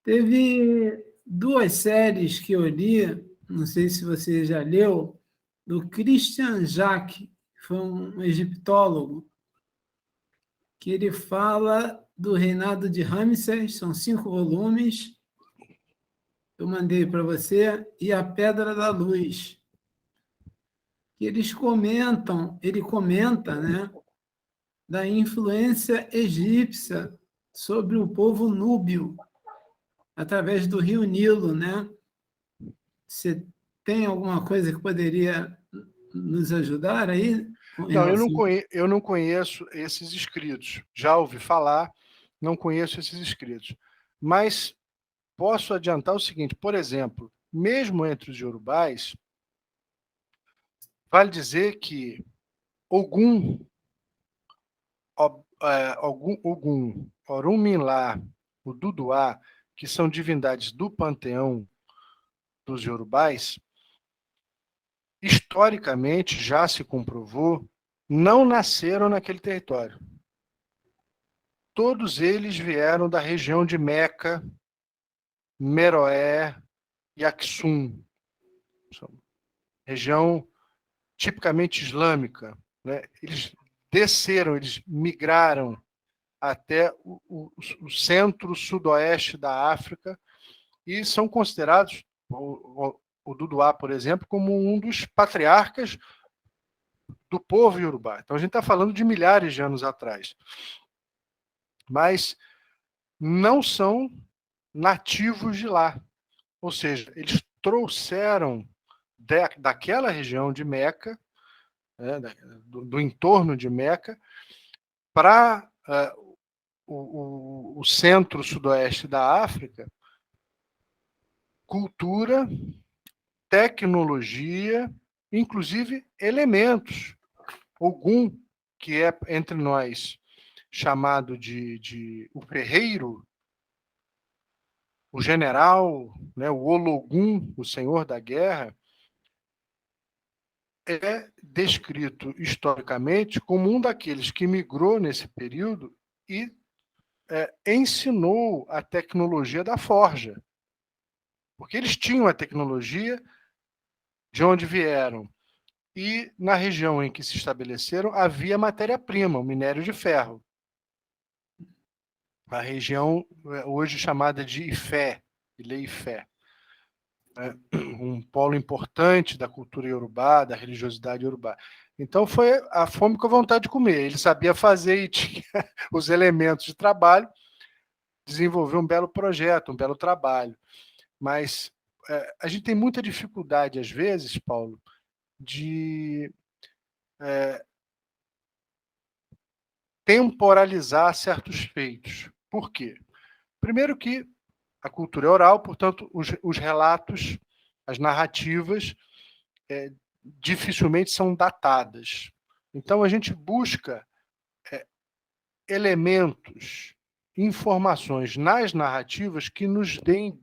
teve 2 séries que eu li, não sei se você já leu, do Christian Jacques, que foi um egiptólogo, que ele fala do reinado de Ramsés, são 5 volumes, eu mandei para você, e A Pedra da Luz. Ele comenta, né, da influência egípcia sobre o povo núbio, através do rio Nilo, né? Você tem alguma coisa que poderia nos ajudar aí?
Não, eu não conheço esses escritos. Já ouvi falar, não conheço esses escritos. Mas posso adiantar o seguinte, por exemplo, mesmo entre os iorubais, vale dizer que Ogum, Orunmila, o Duduá, que são divindades do panteão dos iorubais, historicamente já se comprovou, não nasceram naquele território. Todos eles vieram da região de Meca, Meroé e Aksum, região tipicamente islâmica, né? Eles desceram, eles migraram até o centro-sudoeste da África e são considerados, o Duduá, por exemplo, como um dos patriarcas do povo iorubá. Então, a gente está falando de milhares de anos atrás. Mas não são nativos de lá. Ou seja, eles trouxeram daquela região de Meca, né, do entorno de Meca, para o centro-sudoeste da África, cultura, tecnologia, inclusive elementos. Ogum, que é entre nós chamado de o ferreiro, o general, né, o Ologum, o senhor da guerra, é descrito historicamente como um daqueles que migrou nesse período e ensinou a tecnologia da forja. Porque eles tinham a tecnologia de onde vieram. E na região em que se estabeleceram havia matéria-prima, o minério de ferro. A região hoje chamada de Ifé, Ilé-Ifé. Um polo importante da cultura iorubá, da religiosidade iorubá. Então foi a fome com a vontade de comer. Ele sabia fazer e tinha os elementos de trabalho, desenvolveu um belo projeto, um belo trabalho. Mas a gente tem muita dificuldade, às vezes, Paulo, de temporalizar certos feitos. Por quê? Primeiro que a cultura é oral, portanto, os relatos, as narrativas, dificilmente são datadas. Então, a gente busca elementos, informações nas narrativas que nos deem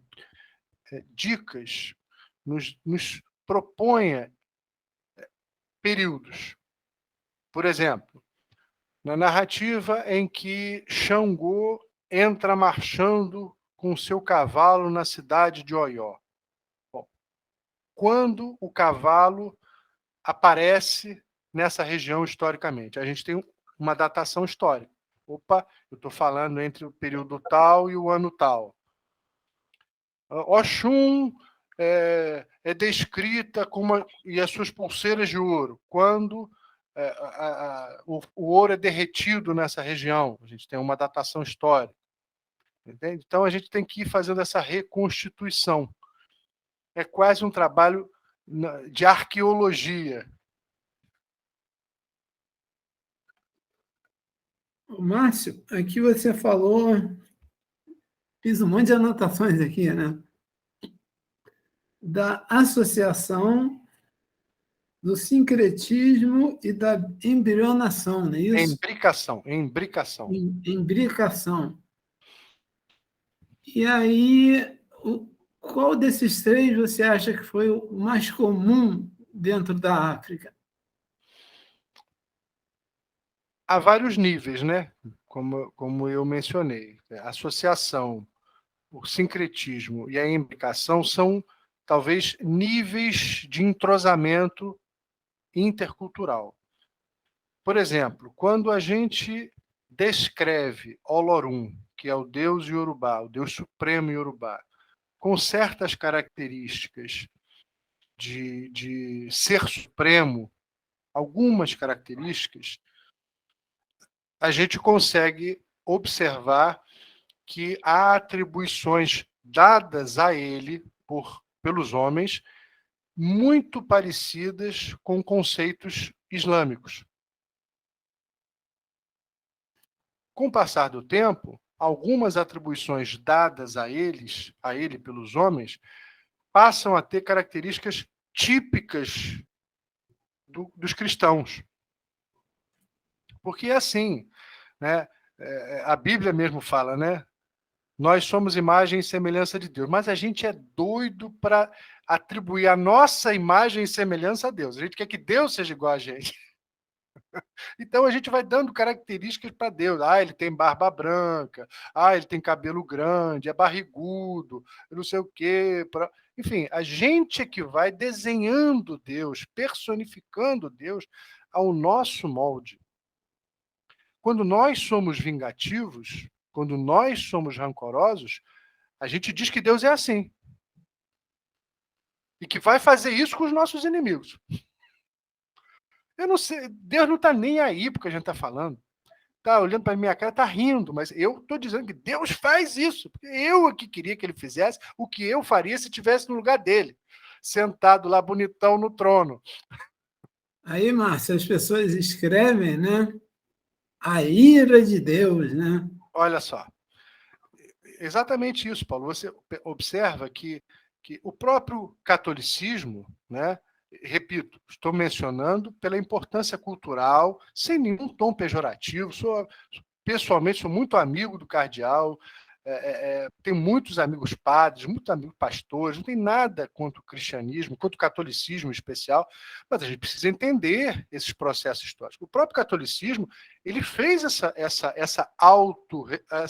dicas, nos proponha períodos. Por exemplo, na narrativa em que Xangô entra marchando com seu cavalo na cidade de Oió. Bom, quando o cavalo aparece nessa região historicamente? A gente tem uma datação histórica. Opa, eu estou falando entre o período tal e o ano tal. Oxum é descrita e as suas pulseiras de ouro, quando o ouro é derretido nessa região. A gente tem uma datação histórica. Entende? Então, a gente tem que ir fazendo essa reconstituição. É quase um trabalho de arqueologia.
Márcio, aqui você falou, fiz um monte de anotações aqui, né? Da associação, do sincretismo e da embrionação, não é isso?
Embricação.
Embricação. E aí, qual desses 3 você acha que foi o mais comum, dentro da África?
Há vários níveis, né? Como eu mencionei. A associação, o sincretismo e a imbricação são, talvez, níveis de entrosamento intercultural. Por exemplo, quando a gente descreve Olorum, que é o deus Yorubá, o deus supremo Yorubá, com certas características de ser supremo, algumas características, a gente consegue observar que há atribuições dadas a ele pelos homens muito parecidas com conceitos islâmicos. Com o passar do tempo, algumas atribuições dadas a ele pelos homens, passam a ter características típicas dos cristãos. Porque é assim, né? A Bíblia mesmo fala, né? Nós somos imagem e semelhança de Deus, mas a gente é doido para atribuir a nossa imagem e semelhança a Deus. A gente quer que Deus seja igual a gente. Então a gente vai dando características para Deus. Ah, ele tem barba branca. Ah, ele tem cabelo grande, é barrigudo, não sei o quê. Enfim, a gente é que vai desenhando Deus, personificando Deus ao nosso molde. Quando nós somos vingativos, quando nós somos rancorosos, a gente diz que Deus é assim. E que vai fazer isso com os nossos inimigos. Eu não sei, Deus não está nem aí porque a gente está falando. Está olhando para a minha cara, está rindo, mas eu estou dizendo que Deus faz isso, porque eu aqui queria que ele fizesse o que eu faria se estivesse no lugar dele, sentado lá bonitão no trono.
Aí, Márcio, as pessoas escrevem, né? A ira de Deus, né?
Olha só. Exatamente isso, Paulo. Você observa que o próprio catolicismo, né? Repito, estou mencionando pela importância cultural, sem nenhum tom pejorativo. Pessoalmente, sou muito amigo do cardeal, tenho muitos amigos padres, muitos amigos pastores, não tem nada contra o cristianismo, contra o catolicismo em especial, mas a gente precisa entender esses processos históricos. O próprio catolicismo ele fez essa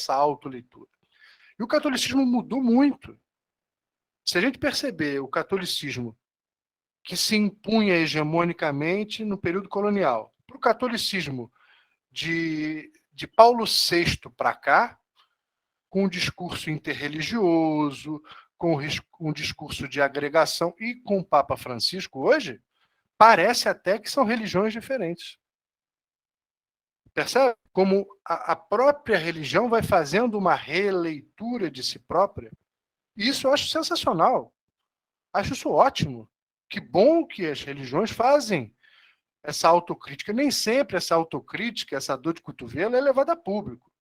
autoleitura. E o catolicismo mudou muito. Se a gente perceber o catolicismo que se impunha hegemonicamente no período colonial, para o catolicismo de Paulo VI para cá, com um discurso interreligioso, com um discurso de agregação, e com o Papa Francisco hoje, parece até que são religiões diferentes. Percebe como a própria religião vai fazendo uma releitura de si própria? E isso eu acho sensacional. Acho isso ótimo. Que bom que as religiões fazem essa autocrítica. Nem sempre essa autocrítica, essa dor de cotovelo é levada a público.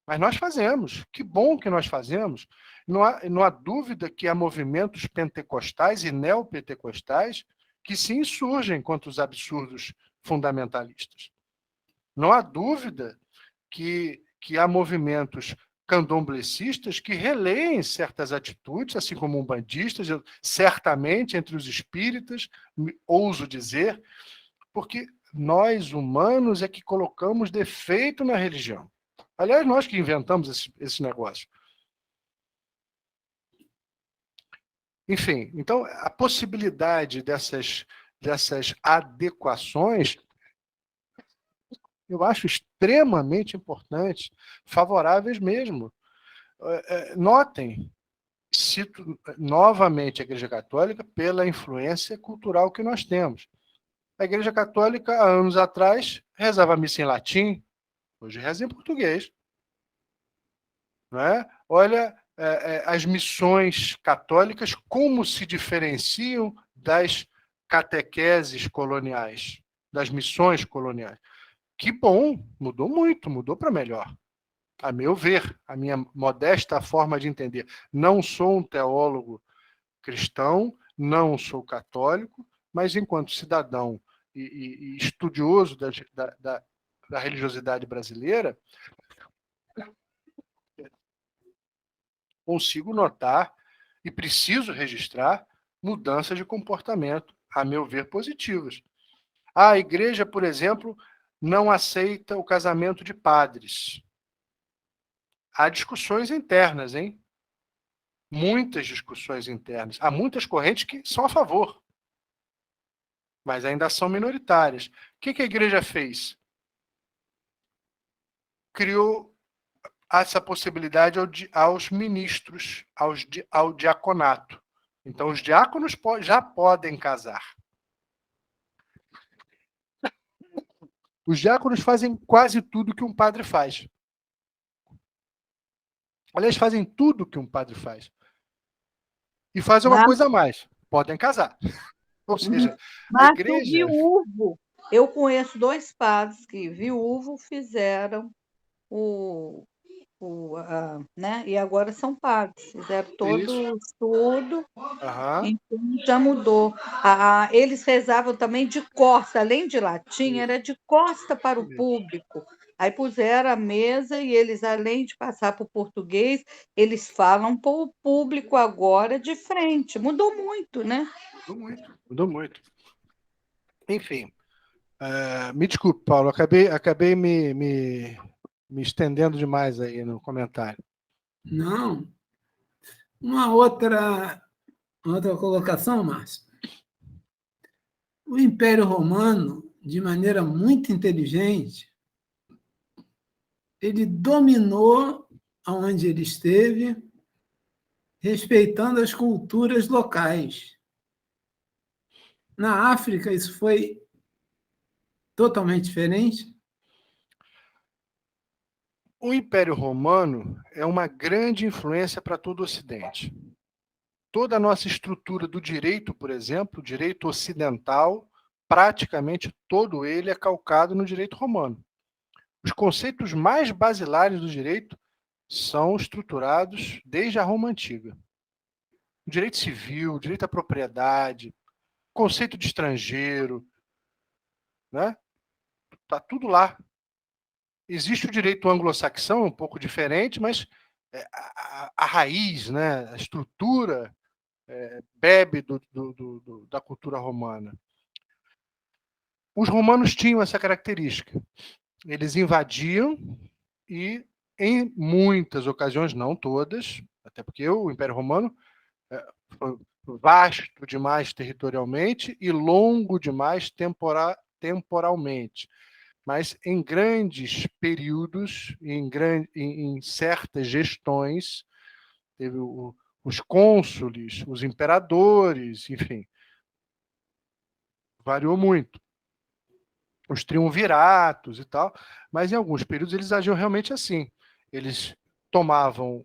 Mas nós fazemos. Que bom que nós fazemos. Não há dúvida que há movimentos pentecostais e neopentecostais que se insurgem contra os absurdos fundamentalistas. Não há dúvida que há movimentos candomblecistas que releem certas atitudes, assim como umbandistas, certamente entre os espíritas, ouso dizer, porque nós, humanos, é que colocamos defeito na religião. Aliás, nós que inventamos esse negócio. Enfim, então, a possibilidade dessas adequações eu acho extremamente importante, favoráveis mesmo. Notem, cito novamente a Igreja Católica pela influência cultural que nós temos. A Igreja Católica, há anos atrás, rezava a missa em latim, hoje reza em português. Não é? Olha as missões católicas, como se diferenciam das catequeses coloniais, das missões coloniais. Que bom, mudou muito, mudou para melhor. A meu ver, a minha modesta forma de entender. Não sou um teólogo cristão, não sou católico, mas enquanto cidadão e estudioso da religiosidade brasileira, consigo notar e preciso registrar mudanças de comportamento a meu ver, positivas. A igreja, por exemplo, não aceita o casamento de padres. Há discussões internas, hein? Muitas discussões internas. Há muitas correntes que são a favor, mas ainda são minoritárias. O que a igreja fez? Criou essa possibilidade aos ministros, ao diaconato. Então, os diáconos já podem casar. Os diáconos fazem quase tudo que um padre faz. Aliás, fazem tudo que um padre faz. E fazem uma coisa a mais. Podem casar. Ou seja, a igreja...
o viúvo, eu conheço 2 padres que, viúvo, fizeram né? E agora são padres, fizeram todo o estudo, então já mudou. Eles rezavam também de costa, além de latim, era de costa para o público. Aí puseram a mesa e eles, além de passar para o português, eles falam para o público agora de frente. Mudou muito, né?
Mudou muito. Enfim, me desculpe, Paulo, acabei me estendendo demais aí no comentário.
Não. Uma outra colocação, Márcio. O Império Romano, de maneira muito inteligente, ele dominou aonde ele esteve, respeitando as culturas locais. Na África, isso foi totalmente diferente.
O Império Romano é uma grande influência para todo o Ocidente. Toda a nossa estrutura do direito, por exemplo, o direito ocidental, praticamente todo ele é calcado no direito romano. Os conceitos mais basilares do direito são estruturados desde a Roma Antiga. O direito civil, o direito à propriedade, conceito de estrangeiro, né? Está tudo lá. Existe o direito anglo-saxão, um pouco diferente, mas a raiz, né? A estrutura bebe da cultura romana. Os romanos tinham essa característica. Eles invadiam e, em muitas ocasiões, não todas, até porque o Império Romano foi vasto demais territorialmente e longo demais temporalmente. Mas em grandes períodos, em certas gestões, teve os cônsules, os imperadores, enfim, variou muito. Os triunviratos e tal, mas em alguns períodos eles agiam realmente assim. Eles tomavam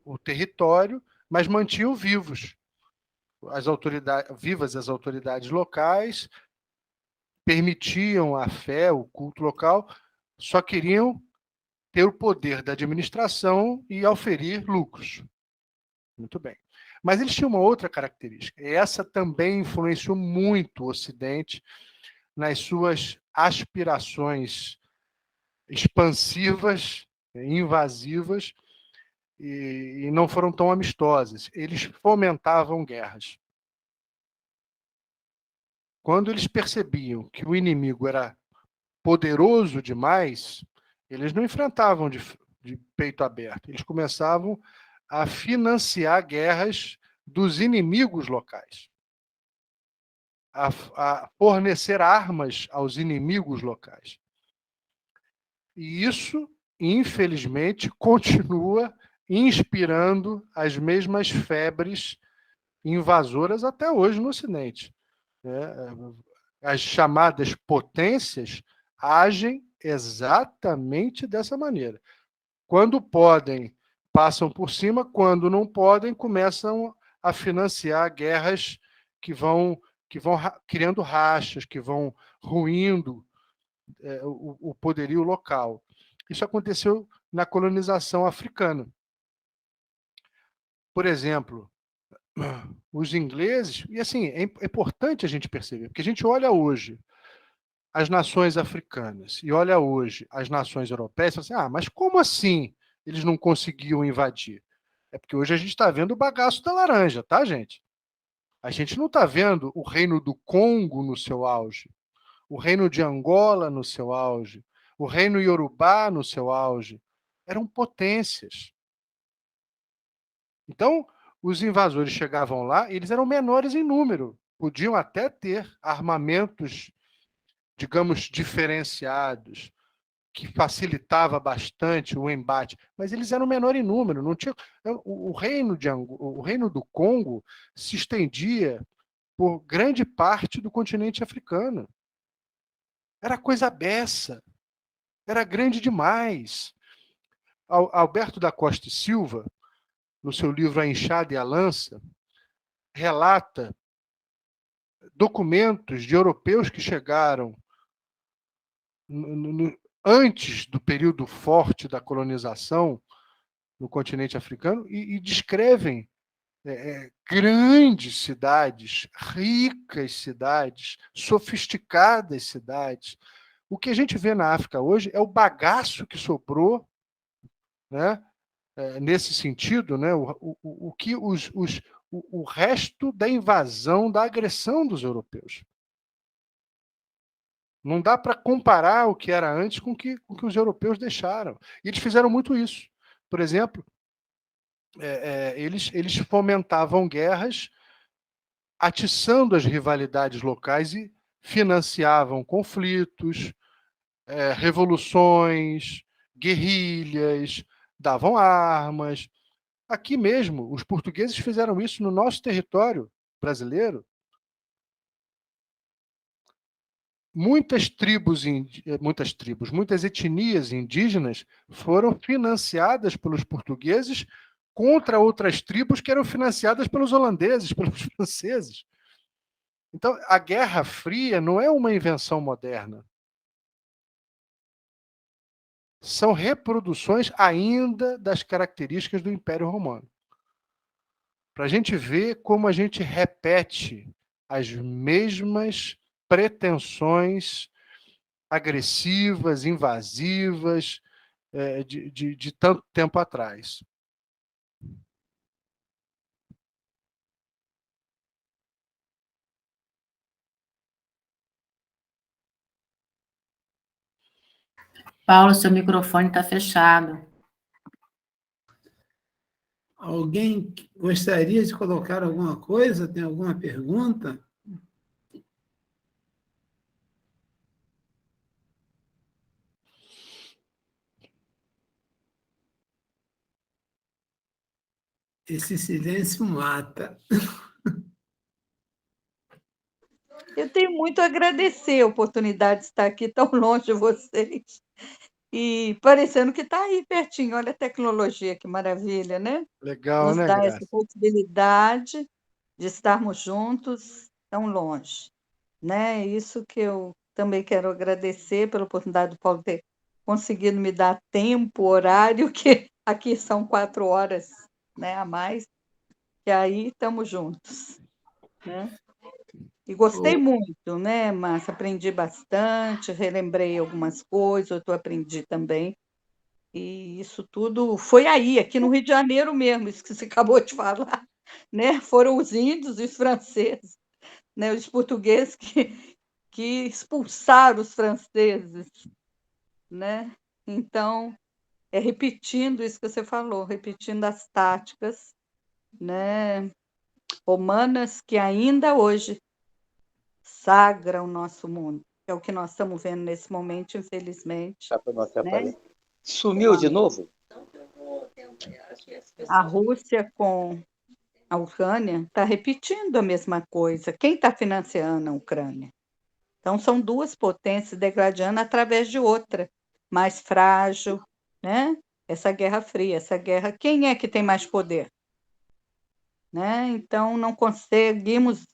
o território, mas mantinham vivas as autoridades locais, permitiam a fé, o culto local, só queriam ter o poder da administração e auferir lucros. Muito bem. Mas eles tinham uma outra característica, e essa também influenciou muito o Ocidente nas suas aspirações expansivas, invasivas, e não foram tão amistosas. Eles fomentavam guerras. Quando eles percebiam que o inimigo era poderoso demais, eles não enfrentavam de peito aberto. Eles começavam a financiar guerras dos inimigos locais, a fornecer armas aos inimigos locais. E isso, infelizmente, continua inspirando as mesmas febres invasoras até hoje no Ocidente. As chamadas potências agem exatamente dessa maneira. Quando podem, passam por cima, quando não podem, começam a financiar guerras que vão criando rachas, que vão ruindo o poderio local. Isso aconteceu na colonização africana. Por exemplo, os ingleses, e assim, é importante a gente perceber, porque a gente olha hoje as nações africanas e olha hoje as nações europeias e fala assim, mas como assim eles não conseguiam invadir? É porque hoje a gente está vendo o bagaço da laranja, tá, gente? A gente não está vendo o reino do Congo no seu auge, o reino de Angola no seu auge, o reino Iorubá no seu auge. Eram potências. Então, os invasores chegavam lá, eles eram menores em número, podiam até ter armamentos, digamos, diferenciados, que facilitava bastante o embate, mas eles eram menor em número. Não tinha, o reino do Congo se estendia por grande parte do continente africano. Era coisa beça, era grande demais. Alberto da Costa e Silva, no seu livro A Enxada e a Lança, relata documentos de europeus que chegaram antes do período forte da colonização no continente africano e descrevem grandes cidades, ricas cidades, sofisticadas cidades. O que a gente vê na África hoje é o bagaço que sobrou, né, nesse sentido, né, o resto da invasão, da agressão dos europeus. Não dá para comparar o que era antes com o que os europeus deixaram. E eles fizeram muito isso. Por exemplo, eles fomentavam guerras, atiçando as rivalidades locais e financiavam conflitos, revoluções, guerrilhas, davam armas. Aqui mesmo, os portugueses fizeram isso no nosso território brasileiro. Muitas etnias indígenas foram financiadas pelos portugueses contra outras tribos que eram financiadas pelos holandeses, pelos franceses. Então, a Guerra Fria não é uma invenção moderna. São reproduções ainda das características do Império Romano. Para a gente ver como a gente repete as mesmas pretensões agressivas, invasivas, de tanto tempo atrás.
Paulo, seu microfone está fechado.
Alguém gostaria de colocar alguma coisa? Tem alguma pergunta? Esse silêncio mata.
Eu tenho muito a agradecer a oportunidade de estar aqui tão longe de vocês e parecendo que está aí pertinho. Olha a tecnologia, que maravilha, né?
Legal,
Nos
né,
dá
Graça?
essa possibilidade de estarmos juntos tão longe, né? Isso que eu também quero agradecer pela oportunidade do Paulo ter conseguido me dar tempo, horário, que aqui são 4 horas, né, a mais, que aí estamos juntos, né? E gostei muito, né, Márcia? Aprendi bastante, relembrei algumas coisas, eu aprendi também. E isso tudo foi aí, aqui no Rio de Janeiro mesmo, isso que você acabou de falar, né? Foram os índios e os franceses, né? Os portugueses que expulsaram os franceses, né? Então, repetindo isso que você falou, repetindo as táticas, né, romanas que ainda hoje sagra o nosso mundo. É o que nós estamos vendo nesse momento, infelizmente. Né?
Sumiu de novo?
A Rússia com a Ucrânia está repetindo a mesma coisa. Quem está financiando a Ucrânia? Então, são duas potências degradando através de outra, mais frágil, né? Essa Guerra Fria, essa guerra, quem é que tem mais poder? Né? Então, não conseguimos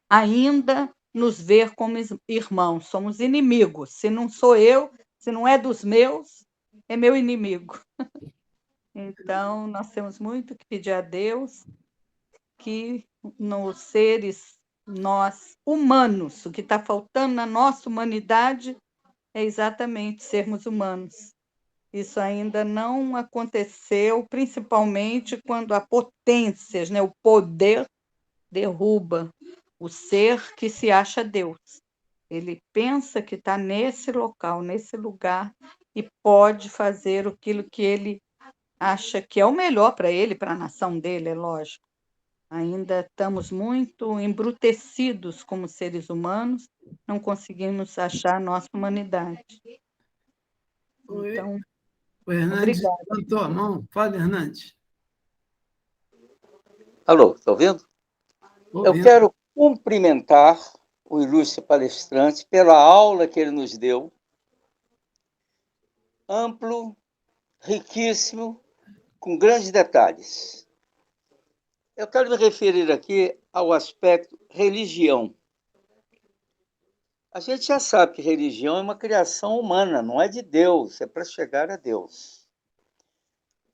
ainda nos ver como irmãos, somos inimigos. Se não sou eu, se não é dos meus, é meu inimigo. Então, nós temos muito que pedir a Deus que nos seres, nós humanos, o que está faltando na nossa humanidade é exatamente sermos humanos. Isso ainda não aconteceu, principalmente quando a potências, né, o poder derruba o ser que se acha Deus. Ele pensa que está nesse local, nesse lugar, e pode fazer aquilo que ele acha que é o melhor para ele, para a nação dele, é lógico. Ainda estamos muito embrutecidos como seres humanos, não conseguimos achar a nossa humanidade.
Oi,
Então,
o Hernandes
obrigada.
levantou a mão. Fala, Hernandes.
Alô, está ouvindo? Eu
Ouvindo.
quero cumprimentar o ilustre palestrante pela aula que ele nos deu. Amplo, riquíssimo, com grandes detalhes. Eu quero me referir aqui ao aspecto religião. A gente já sabe que religião é uma criação humana, não é de Deus, é para chegar a Deus.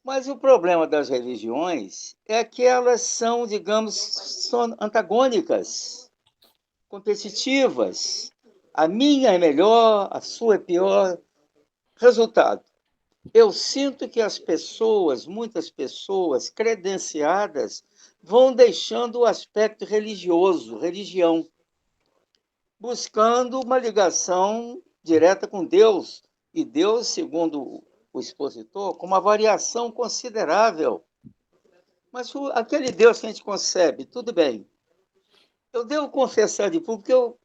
Mas o problema das religiões é que elas são, digamos, são antagônicas, competitivas. A minha é melhor, a sua é pior. Resultado, eu sinto que as pessoas, muitas pessoas credenciadas, vão deixando o aspecto religioso, religião, buscando uma ligação direta com Deus. E Deus, segundo o expositor, com uma variação considerável. Mas aquele Deus que a gente concebe, tudo bem. Eu devo confessar de público que eu,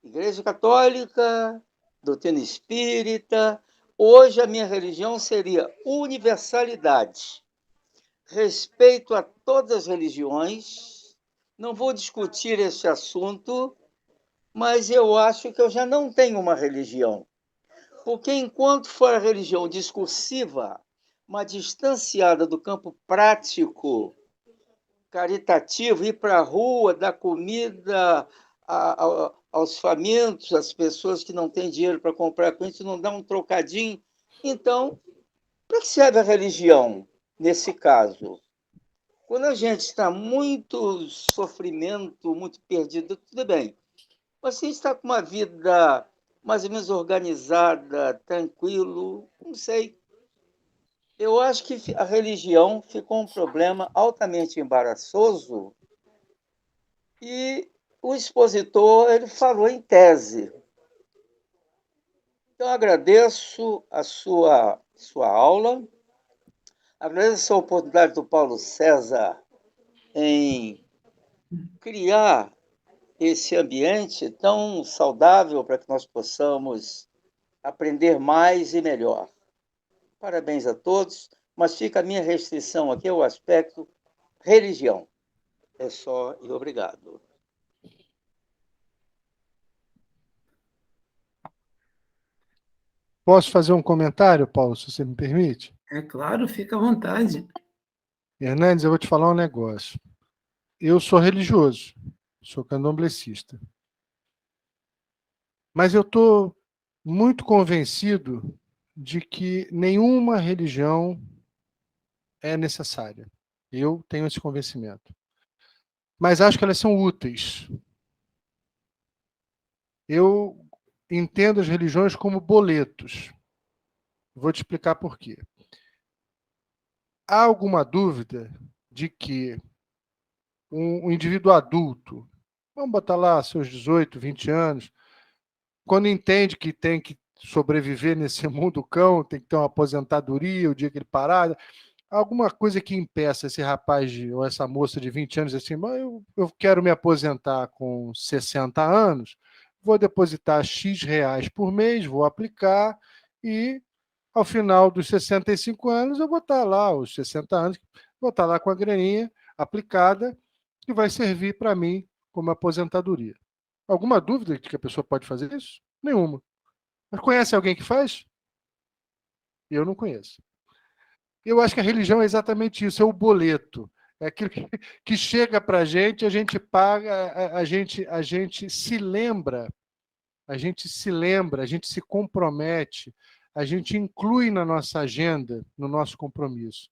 Igreja Católica, doutrina espírita, hoje a minha religião seria universalidade. Respeito a todas as religiões, não vou discutir esse assunto, mas eu acho que eu já não tenho uma religião. Porque enquanto for a religião discursiva, uma distanciada do campo prático, caritativo, ir para a rua, dar comida aos famintos, às pessoas que não têm dinheiro para comprar com isso, não dá um trocadinho. Então, para que serve a religião nesse caso? Quando a gente está muito sofrimento, muito perdido, tudo bem. Mas se está com uma vida mais ou menos organizada, tranquilo, não sei. Eu acho que a religião ficou um problema altamente embaraçoso e o expositor ele falou em tese. Então, agradeço a sua aula, agradeço a oportunidade do Paulo César em criar esse ambiente tão saudável para que nós possamos aprender mais e melhor. Parabéns a todos, mas fica a minha restrição aqui ao aspecto religião. É só e obrigado.
Posso fazer um comentário, Paulo, se você me permite?
É claro, fica à vontade.
Hernandes, eu vou te falar um negócio. Eu sou religioso, sou candomblessista. Mas eu estou muito convencido de que nenhuma religião é necessária. Eu tenho esse convencimento. Mas acho que elas são úteis. Eu entendo as religiões como boletos. Vou te explicar por quê. Há alguma dúvida de que um indivíduo adulto, vamos botar lá seus 18, 20 anos, quando entende que tem que sobreviver nesse mundo cão, tem que ter uma aposentadoria, o dia que ele parar, alguma coisa que impeça esse rapaz ou essa moça de 20 anos assim, mas eu quero me aposentar com 60 anos, vou depositar X reais por mês, vou aplicar e ao final dos 65 anos eu vou estar lá, os 60 anos, vou estar lá com a graninha aplicada que vai servir para mim como aposentadoria. Alguma dúvida de que a pessoa pode fazer isso? Nenhuma. Mas conhece alguém que faz? Eu não conheço. Eu acho que a religião é exatamente isso, é o boleto. É aquilo que chega para a gente paga, a gente se lembra, a gente se compromete, a gente inclui na nossa agenda, no nosso compromisso.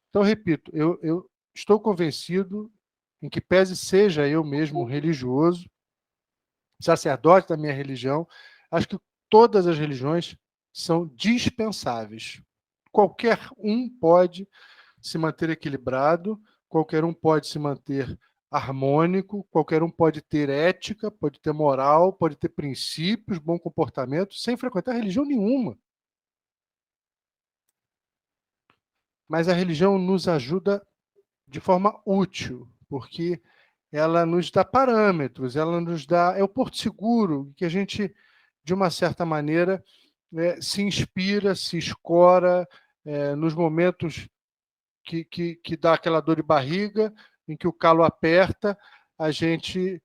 Então, repito, eu estou convencido, em que pese seja eu mesmo religioso, sacerdote da minha religião, acho que todas as religiões são dispensáveis. Qualquer um pode se manter equilibrado, qualquer um pode se manter harmônico, qualquer um pode ter ética, pode ter moral, pode ter princípios, bom comportamento, sem frequentar religião nenhuma. Mas a religião nos ajuda de forma útil, porque ela nos dá parâmetros, ela nos dá... É o porto seguro que a gente, de uma certa maneira, se inspira, se escora nos momentos que dá aquela dor de barriga, em que o calo aperta, a gente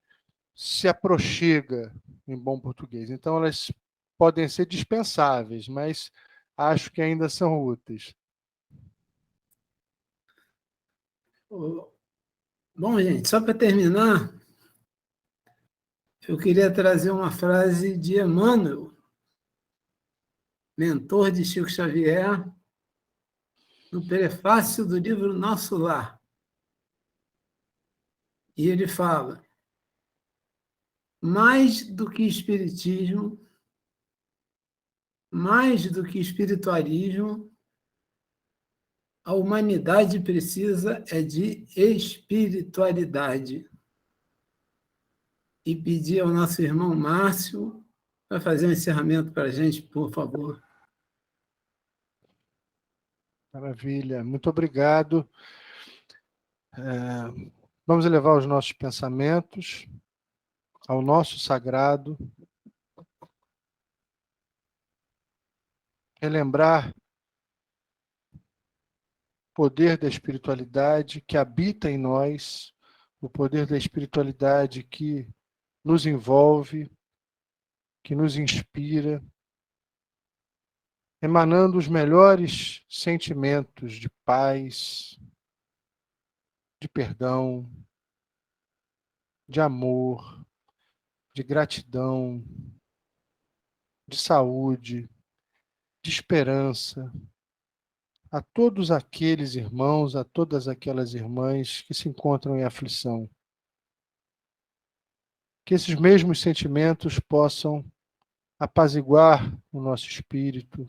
se aproxima, em bom português. Então, elas podem ser dispensáveis, mas acho que ainda são úteis.
Bom, gente, só para terminar, eu queria trazer uma frase de Emmanuel, mentor de Chico Xavier, no prefácio do livro Nosso Lar. E ele fala: mais do que espiritismo, mais do que espiritualismo, a humanidade precisa de espiritualidade. E pedir ao nosso irmão Márcio para fazer um encerramento para a gente, por favor.
Maravilha, muito obrigado. Vamos elevar os nossos pensamentos ao nosso sagrado, relembrar o poder da espiritualidade que habita em nós, o poder da espiritualidade que nos envolve, que nos inspira, emanando os melhores sentimentos de paz, de perdão, de amor, de gratidão, de saúde, de esperança, a todos aqueles irmãos, a todas aquelas irmãs que se encontram em aflição. Que esses mesmos sentimentos possam apaziguar o nosso espírito,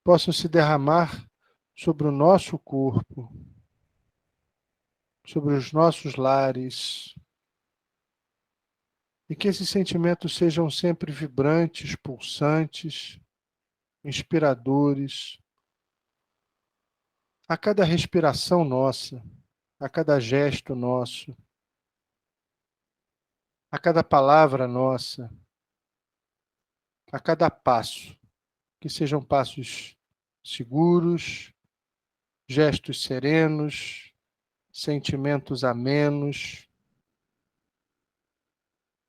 possam se derramar sobre o nosso corpo, sobre os nossos lares, e que esses sentimentos sejam sempre vibrantes, pulsantes, inspiradores, a cada respiração nossa, a cada gesto nosso, a cada palavra nossa, a cada passo, que sejam passos seguros, gestos serenos, sentimentos amenos,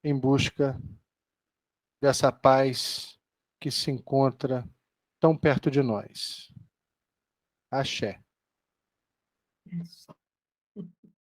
em busca dessa paz que se encontra tão perto de nós. Axé.
Isso.